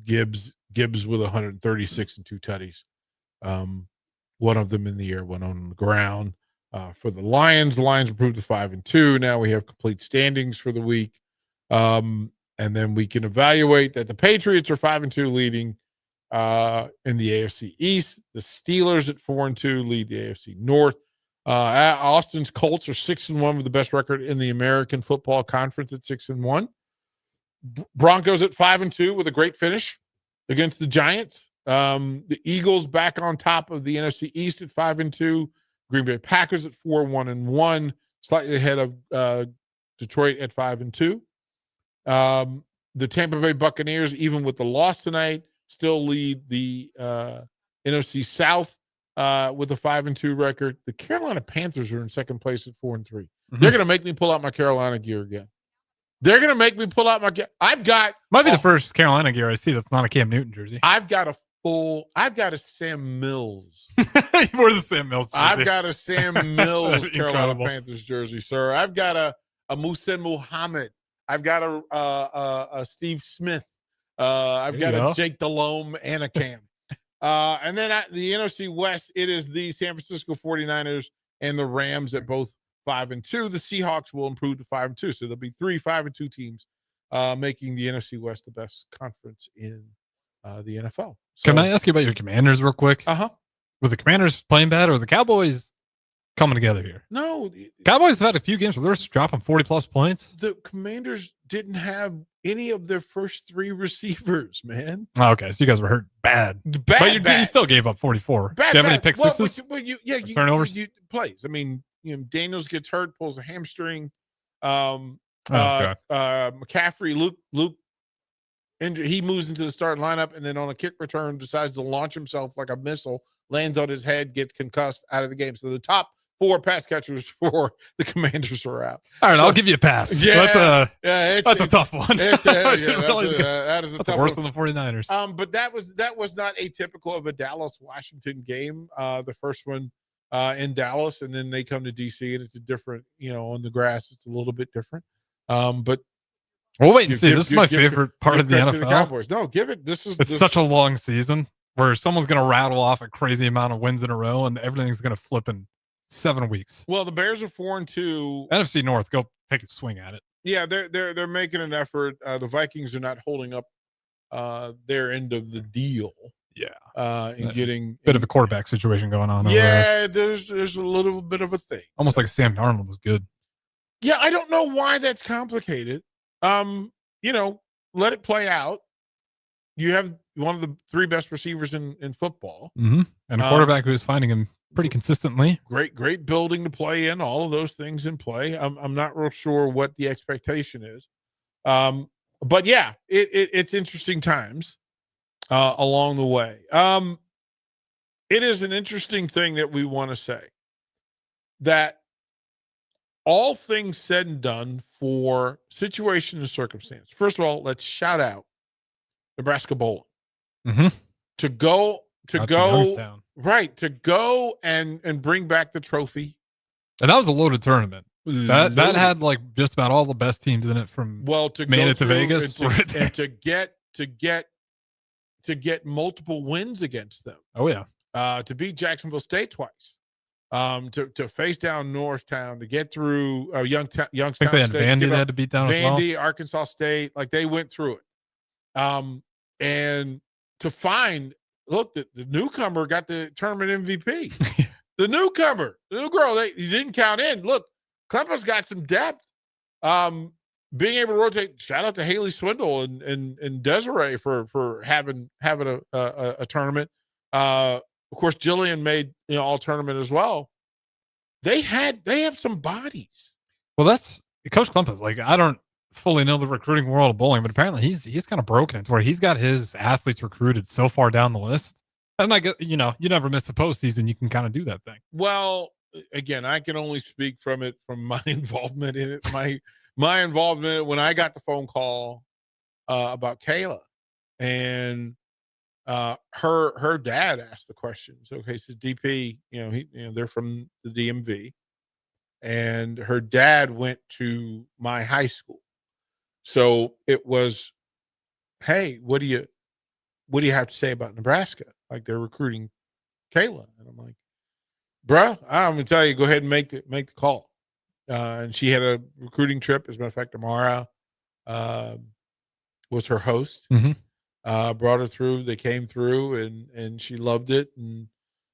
Gibbs with 136 and 2 tutties. One of them in the air, one on the ground. for the Lions. The Lions improved to 5-2. Now we have complete standings for the week. And then we can evaluate that the Patriots are 5-2 leading in the AFC East. The Steelers at 4-2 lead the AFC North. Austin's Colts are 6-1 with the best record in the American Football Conference at 6-1. Broncos at 5-2 with a great finish against the Giants. The Eagles back on top of the NFC East at 5-2. Green Bay Packers at 4-1-1, slightly ahead of Detroit at 5-2. The Tampa Bay Buccaneers, even with the loss tonight, still lead the NFC South with a 5-2 record. The Carolina Panthers are in second place at 4-3. Mm-hmm. They're going to make me pull out my Carolina gear again. They're going to make me pull out my gear. Might be the first Carolina gear I see that's not a Cam Newton jersey. I've got a Sam Mills. You wore the Sam Mills jersey. I've got a Sam Mills Carolina Panthers jersey, sir. I've got a Muhsin Muhammad. I've got a Steve Smith. I've got a Jake Delhomme and a Cam. And then the NFC West, it is the San Francisco 49ers and the Rams at both 5-2. The Seahawks will improve to 5-2. So there'll be 3 5-2 teams making the NFC West the best conference in the NFL. So, can I ask you about your Commanders real quick? Uh-huh. Were the Commanders playing bad or the Cowboys coming together here? No. Cowboys have had a few games where they're just dropping 40-plus points. The Commanders didn't have any of their first 3 receivers, man. Oh, okay, so you guys were hurt bad. But you still gave up 44. Do you have any pick sixes? Turnovers? Plays. I mean, Daniels gets hurt, pulls a hamstring. McCaffrey, Luke injured. He moves into the starting lineup, and then on a kick return decides to launch himself like a missile, lands on his head, gets concussed, out of the game. So the top 4 pass catchers for the Commanders are out. All right, I'll give you a pass. Yeah, that's a tough one. That is a tough worse one. than the 49ers. But that was not atypical of a Dallas-Washington game. The first one in Dallas, and then they come to DC, and it's a different, on the grass, it's a little bit different. But we'll wait and see. This is my favorite part of the NFL. The Cowboys. No, give it. It's such a long season where someone's going to rattle off a crazy amount of wins in a row, and everything's going to flip in 7 weeks. Well, the Bears are 4-2. NFC North, go take a swing at it. Yeah, they're making an effort. The Vikings are not holding up their end of the deal. Yeah, in getting bit of a quarterback situation going on. Yeah, there's a little bit of a thing. Almost like Sam Darnold was good. Yeah, I don't know why that's complicated. Let it play out. You have one of the 3 best receivers in football, and a quarterback who is finding him pretty consistently. Great building to play in. All of those things in play. I'm not real sure what the expectation is, but yeah, it's interesting times along the way. It is an interesting thing that we want to say that all things said and done for situation and circumstance. First of all, let's shout out Nebraska Bowling to go and bring back the trophy. And that was a loaded tournament. That had like just about all the best teams in it from Maine to Vegas, and to get multiple wins against them. Oh yeah, to beat Jacksonville State twice. To face down Northtown, to get through Youngstown I think they had State. Vandy they had to beat down Vandy, as well. Arkansas State, like they went through it. And to find, look, the newcomer got the tournament MVP. The new girl, you didn't count in. Look, Clemson's got some depth. Being able to rotate. Shout out to Haley Swindle and Desiree for having a tournament. Of course, Jillian made all tournament as well. They have some bodies. Well, that's Coach Clemens. Like, I don't fully know the recruiting world of bowling, but apparently he's kind of broken it to where he's got his athletes recruited so far down the list. And like, you never miss a postseason. You can kind of do that thing. Well, again, I can only speak from my involvement in it. My involvement when I got the phone call about Kayla, and her dad asked the questions. Okay, so DP, they're from the DMV, and her dad went to my high school, so it was, hey, what do you have to say about Nebraska? Like, they're recruiting Kayla, and I'm like, Bruh, I'm gonna tell you, go ahead and make the call. And she had a recruiting trip. As a matter of fact, Amara was her host. Brought her through. They came through, and she loved it. And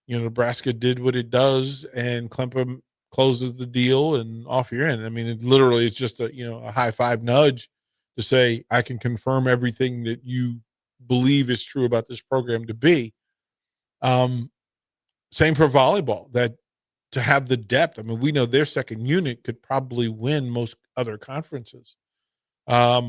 Nebraska did what it does, and Clemson closes the deal, and off you're in. I mean, it literally is just a high five nudge to say, I can confirm everything that you believe is true about this program to be. Same for volleyball, that to have the depth. I mean, we know their second unit could probably win most other conferences. A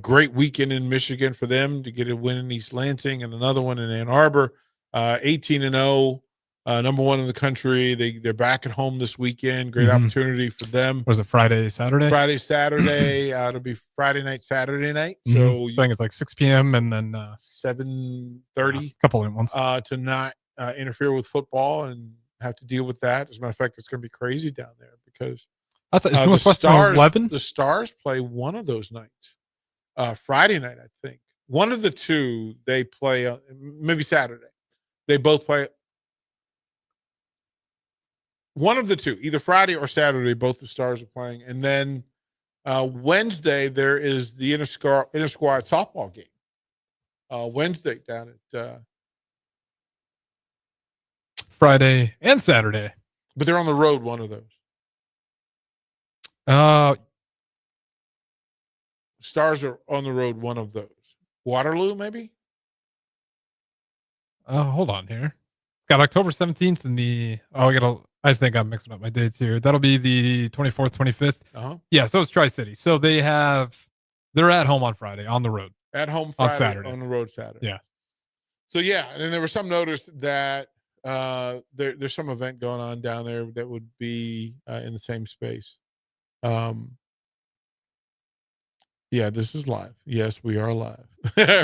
great weekend in Michigan for them to get a win in East Lansing and another one in Ann Arbor. 18-0, number one in the country. They're back at home this weekend. Great opportunity for them. Was it Friday, Saturday? Friday, Saturday. It'll be Friday night, Saturday night. So I think it's like 6 p.m. and then 7:30. A couple of ones. To not interfere with football and have to deal with that. As a matter of fact, it's going to be crazy down there because I thought the Stars play one of those nights. Friday night, I think. One of the two they play, maybe Saturday. They both play. One of the two, either Friday or Saturday, both the Stars are playing. And then Wednesday, there is the inter-squad softball game. Wednesday down at Friday and Saturday. But they're on the road, one of those. Stars are on the road, one of those. Waterloo, maybe? Hold on here. It's got October 17th and I think I'm mixing up my dates here. That'll be the 24th, 25th. Yeah, so it's Tri-City. So they're at home on Friday, on the road. At home Friday, on Saturday. on the road Saturday. Yeah. So, yeah, and then there was some notice that there's some event going on down there that would be in the same space. Yeah, this is live. Yes, we are live.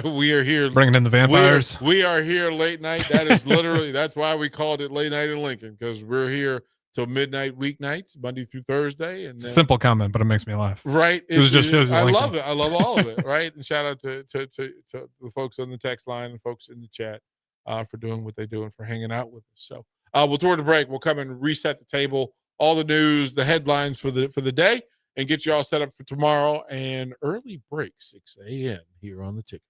We are here. Bringing in the vampires. We are here late night. That is literally, that's why we called it Late Night in Lincoln, because we're here till midnight weeknights, Monday through Thursday. And then, simple comment, but it makes me laugh. Right. It just shows you I Lincoln. love it. I love all of it. Right. And shout out to the folks on the text line and folks in the chat for doing what they do and for hanging out with us. So we'll throw the break. We'll come and reset the table, all the news, the headlines for the day, and get you all set up for tomorrow and early break, 6 a.m. here on the Ticket.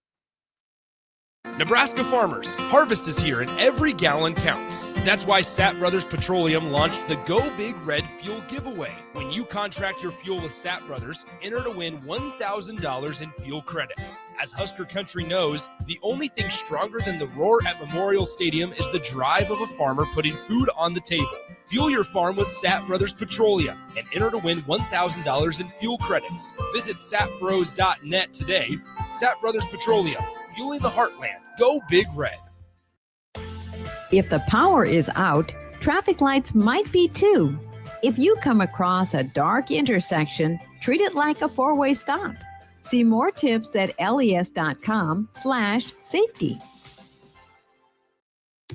Nebraska farmers, harvest is here and every gallon counts. That's why Sat Brothers Petroleum launched the Go Big Red Fuel Giveaway. When you contract your fuel with Sat Brothers, enter to win $1,000 in fuel credits. As Husker Country knows, the only thing stronger than the roar at Memorial Stadium is the drive of a farmer putting food on the table. Fuel your farm with Sat Brothers Petroleum and enter to win $1,000 in fuel credits. Visit satbros.net today. Sat Brothers Petroleum, fueling the heartland. Go Big Red. If the power is out, traffic lights might be too. If you come across a dark intersection, treat it like a four-way stop. See more tips at les.com/safety.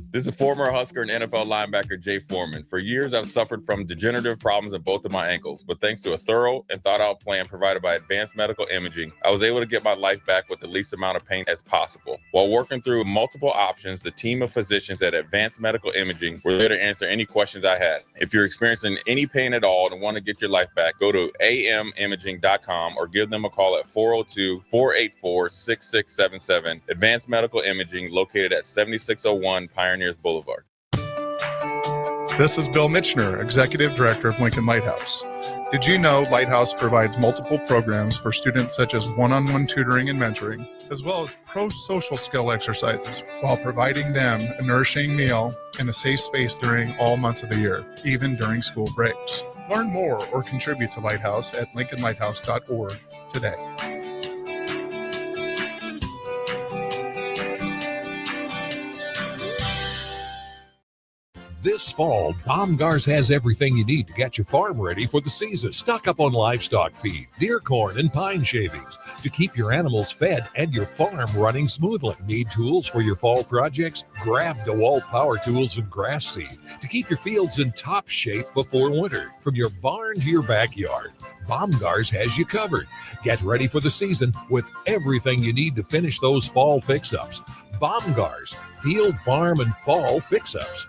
This is former Husker and NFL linebacker Jay Foreman. For years, I've suffered from degenerative problems in both of my ankles, but thanks to a thorough and thought-out plan provided by Advanced Medical Imaging, I was able to get my life back with the least amount of pain as possible. While working through multiple options, the team of physicians at Advanced Medical Imaging were there to answer any questions I had. If you're experiencing any pain at all and want to get your life back, go to amimaging.com or give them a call at 402-484-6677. Advanced Medical Imaging, located at 7601 Pioneers Boulevard. This is Bill Mitchner, Executive Director of Lincoln Lighthouse. Did you know Lighthouse provides multiple programs for students such as one-on-one tutoring and mentoring, as well as pro-social skill exercises, while providing them a nourishing meal and a safe space during all months of the year, even during school breaks? Learn more or contribute to Lighthouse at lincolnlighthouse.org today. This fall, Baumgars has everything you need to get your farm ready for the season. Stock up on livestock feed, deer corn, and pine shavings to keep your animals fed and your farm running smoothly. Need tools for your fall projects? Grab DeWalt power tools and grass seed to keep your fields in top shape before winter. From your barn to your backyard, Baumgars has you covered. Get ready for the season with everything you need to finish those fall fix-ups. Baumgars, field, farm, and fall fix-ups.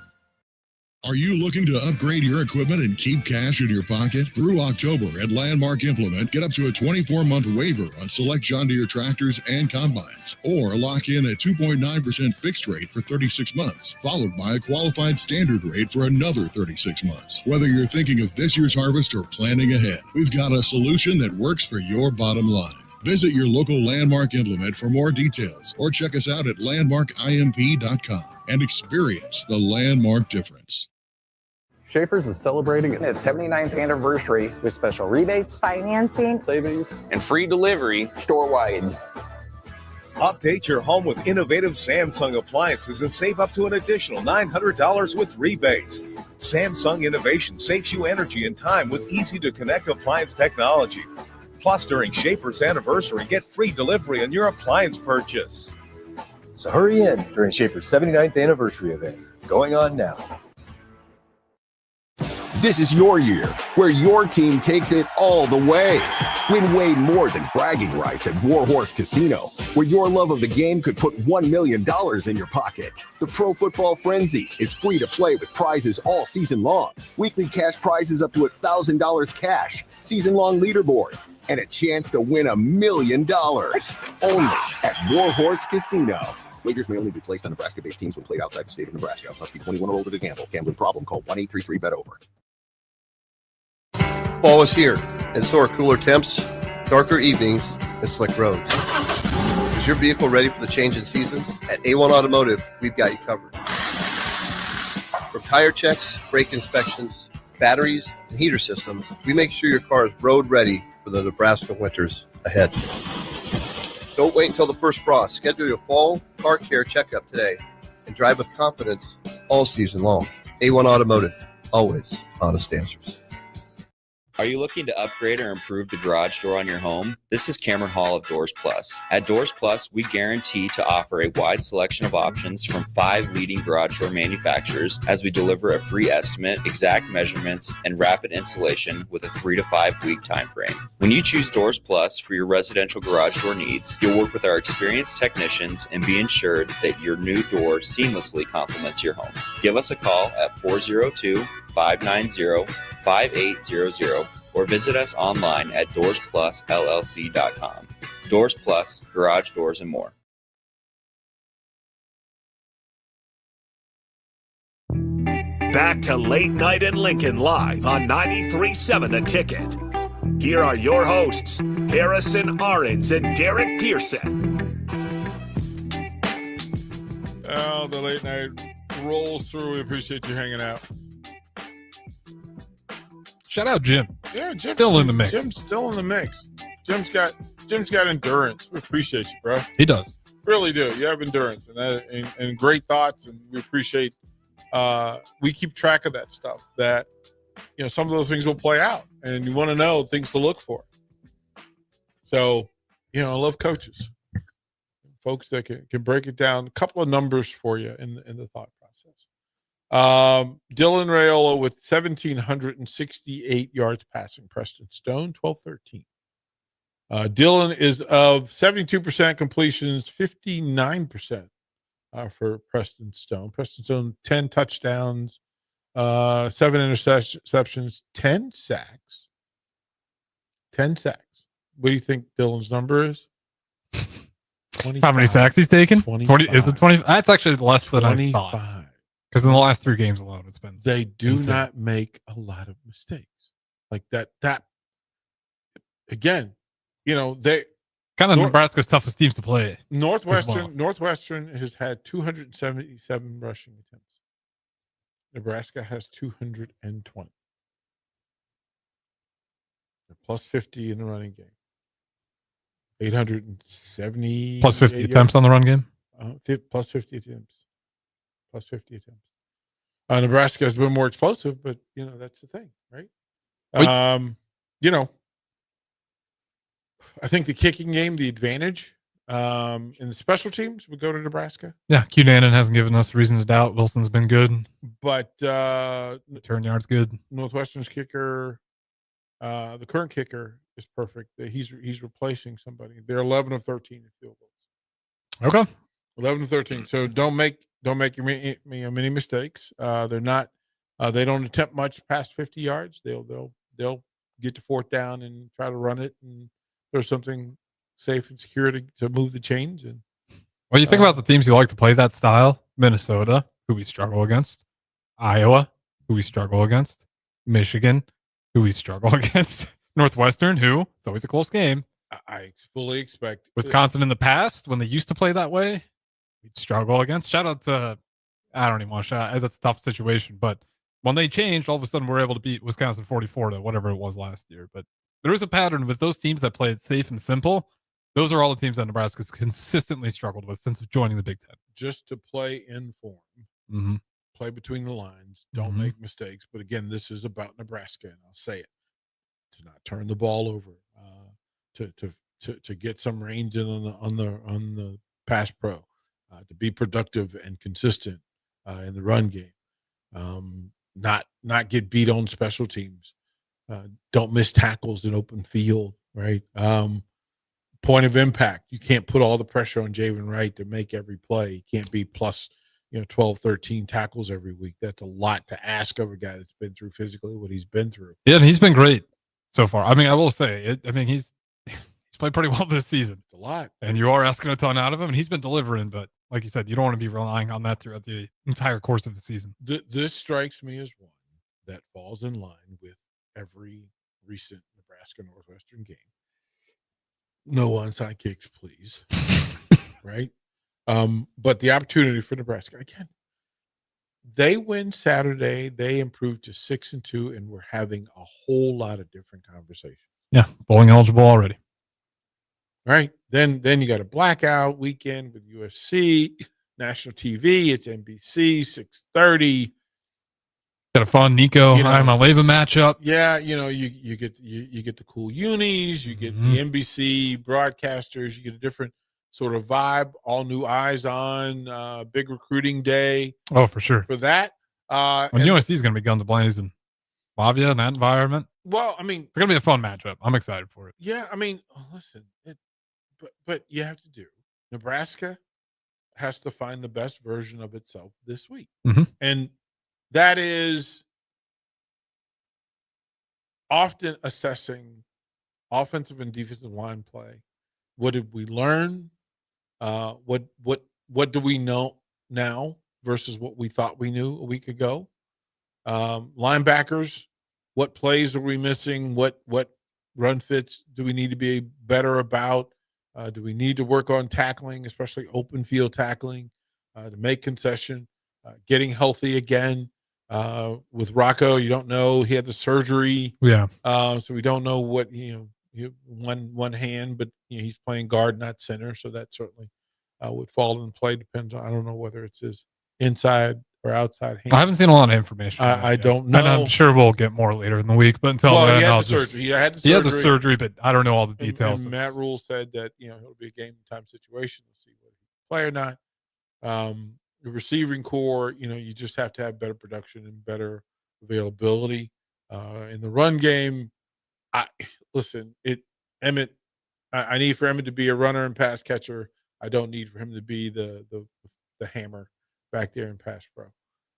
Are you looking to upgrade your equipment and keep cash in your pocket? Through October at Landmark Implement, get up to a 24-month waiver on select John Deere tractors and combines, or lock in a 2.9% fixed rate for 36 months, followed by a qualified standard rate for another 36 months. Whether you're thinking of this year's harvest or planning ahead, we've got a solution that works for your bottom line. Visit your local Landmark Implement for more details, or check us out at landmarkimp.com and experience the Landmark difference. Schaefer's is celebrating its 79th anniversary with special rebates, financing, savings, and free delivery store-wide. Update your home with innovative Samsung appliances and save up to an additional $900 with rebates. Samsung Innovation saves you energy and time with easy-to-connect appliance technology. Plus, during Schaefer's anniversary, get free delivery on your appliance purchase. So hurry in during Schaefer's 79th anniversary event, going on now. This is your year, where your team takes it all the way. Win way more than bragging rights at Warhorse Casino, where your love of the game could put $1 million in your pocket. The Pro Football Frenzy is free to play with prizes all season long. Weekly cash prizes up to $1,000 cash, season-long leaderboards, and a chance to win $1 million. Only at Warhorse Casino. Wagers may only be placed on Nebraska-based teams when played outside the state of Nebraska. Must be 21 or older to gamble. Gambling problem? Call 1-833-BET-OVER. Fall is here, and so are cooler temps, darker evenings, and slick roads. Is your vehicle ready for the change in seasons? At A1 Automotive, we've got you covered. From tire checks, brake inspections, batteries, and heater systems, we make sure your car is road ready for the Nebraska winters ahead. Don't wait until the first frost. Schedule your fall car care checkup today and drive with confidence all season long. A1 Automotive, always honest answers. Are you looking to upgrade or improve the garage door on your home? This is Cameron Hall of Doors Plus. At Doors Plus, we guarantee to offer a wide selection of options from 5 leading garage door manufacturers as we deliver a free estimate, exact measurements, and rapid installation with a 3 to 5 week time frame. When you choose Doors Plus for your residential garage door needs, you'll work with our experienced technicians and be ensured that your new door seamlessly complements your home. Give us a call at 402-590-5800 or visit us online at DoorsPlusLLC.com. Doors Plus, garage doors, and more. Back to Late Night in Lincoln live on 93.7 The Ticket. Here are your hosts, Harrison Arens and Derek Pearson. Oh, the late night rolls through. We appreciate you hanging out. Shout out Jim. Yeah, Jim, still in the mix. Jim's still in the mix. Jim's got endurance. We appreciate you, bro. He does. Really do. You have endurance and great thoughts, and we appreciate. We keep track of that stuff. That some of those things will play out, and you want to know things to look for. So, I love coaches, folks that can break it down. A couple of numbers for you in the thought process. Dylan Raiola with 1,768 yards passing. Preston Stone, 1,213. Dylan is of 72% completions, 59% for Preston Stone. Preston Stone, 10 touchdowns, 7 interceptions, 10 sacks. 10 sacks. What do you think Dylan's number is? 25. How many sacks he's taken? 40, is it 20? That's actually less than 25. I thought. Because in the last 3 games alone, it's been they do insane. not make a lot of mistakes like that. That again, they kind of Nebraska's toughest teams to play. Northwestern has had 277 rushing attempts. Nebraska has 220. They're plus 50 in the running game. 870 plus 50 attempts on the run game. Plus 50 attempts. Plus 50 attempts. Nebraska has been more explosive, but that's the thing, right? I think the kicking game, the advantage in the special teams would go to Nebraska. Yeah, Q Dannon hasn't given us reason to doubt. Wilson's been good, but return yards good. Northwestern's kicker, the current kicker is perfect. He's replacing somebody. They're 11 of 13 in field goals. Okay, 11 of 13. So don't make many mistakes. They're not They don't attempt much past 50 yards. They'll get to fourth down and try to run it and throw something safe and secure to move the chains. And Well, you think about the teams who like to play that style: Minnesota, who we struggle against; Iowa, who we struggle against; Michigan, who we struggle against; Northwestern, who it's always a close game. I fully expect Wisconsin in the past, when they used to play that way, we'd struggle against. Shout out to, I don't even want to shout. That's a tough situation, but when they changed, all of a sudden we're able to beat Wisconsin 44 to whatever it was last year. But there is a pattern with those teams that play it safe and simple. Those are all the teams that Nebraska's consistently struggled with since joining the Big Ten. Just to play in form, Mm-hmm. play between the lines, don't make mistakes. But again, this is about Nebraska, and I'll say it: to not turn the ball over, to get some range in on the pass pro, to be productive and consistent in the run game, not get beat on special teams, don't miss tackles in open field, right? Point of impact. You can't put all the pressure on Javen Wright to make every play. You can't be plus 12, 13 tackles every week. That's a lot to ask of a guy that's been through physically what he's been through. Yeah, and he's been great so far. I mean, I will say it. I mean, he's played pretty well this season. It's a lot. And you are asking a ton out of him, and he's been delivering. But like you said, you don't want to be relying on that throughout the entire course of the season. This strikes me as one that falls in line with every recent Nebraska Northwestern game. No onside kicks, please. Right? But the opportunity for Nebraska, again, they win Saturday, they improve to 6-2, and we're having a whole lot of different conversations. Yeah, bowling eligible already. Right? Then you got a blackout weekend with USC, national TV, it's NBC, 6:30. Got a fun Nico Iamaleava matchup. Yeah, you get the cool unis, you get the NBC broadcasters, you get a different sort of vibe, all new eyes on, big recruiting day. Oh, for sure. For that. When USC is going to be guns blazing, Lavia in that environment. Well, I mean, it's going to be a fun matchup. I'm excited for it. Yeah, I mean, listen, but you have to do. Nebraska has to find the best version of itself this week. And that is often assessing offensive and defensive line play. What did we learn? What do we know now versus what we thought we knew a week ago? Linebackers, what plays are we missing? What run fits do we need to be better about? Do we need to work on tackling, especially open field tackling, to make concession, getting healthy again? With Rocco, you don't know. He had the surgery. Yeah. So we don't know what, one hand, but he's playing guard, not center. So that certainly would fall in play. Depends on, I don't know whether it's his inside or outside hand. I haven't seen a lot of information. I don't know. And I'm sure we'll get more later in the week, but until then, he had the surgery. He had the surgery, but I don't know all the details. And Matt Rule said that, it'll be a game time situation. We'll see whether he can play or not. The receiving core, you just have to have better production and better availability. In the run game, Emmett, I need for Emmett to be a runner and pass catcher. I don't need for him to be the hammer back there in pass pro.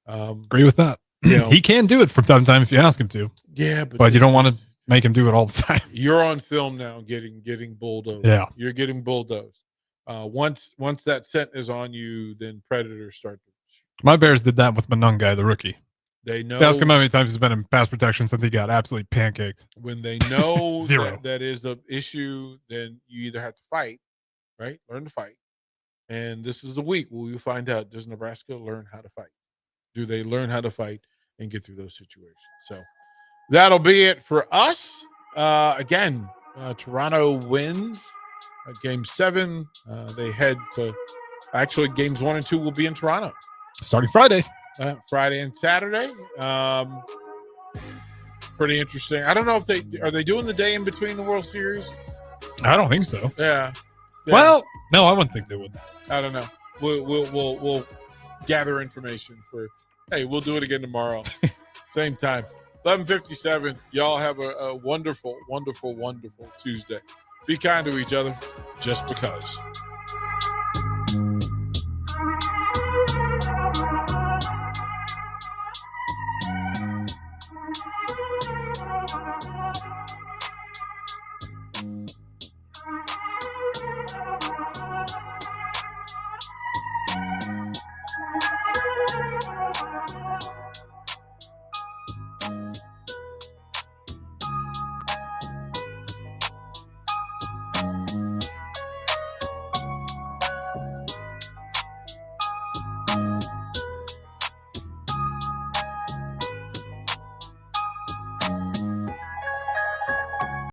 Agree with that. He can do it from time to time if you ask him to. Yeah, but you don't want to make him do it all the time. You're on film now getting bulldozed. Yeah. You're getting bulldozed. Once that scent is on you, then predators start to shoot. My Bears did that with Manungai, the rookie. They know. Ask him how many times he's been in pass protection since he got absolutely pancaked. When they know Zero. that is an issue, then you either have to fight, right? Learn to fight. And this is the week where we find out, does Nebraska learn how to fight? Do they learn how to fight and get through those situations? So that'll be it for us. Again, Toronto wins game 7. They head to actually games 1 and 2 will be in Toronto starting Friday. Friday and Saturday. Pretty interesting. I don't know if they doing the day in between the World Series. I don't think so. Yeah. Well, no, I wouldn't think they would. I don't know. We'll gather information for. Hey, we'll do it again tomorrow, same time, 11:57. Y'all have a wonderful, wonderful, wonderful Tuesday. Be kind to each other, just because.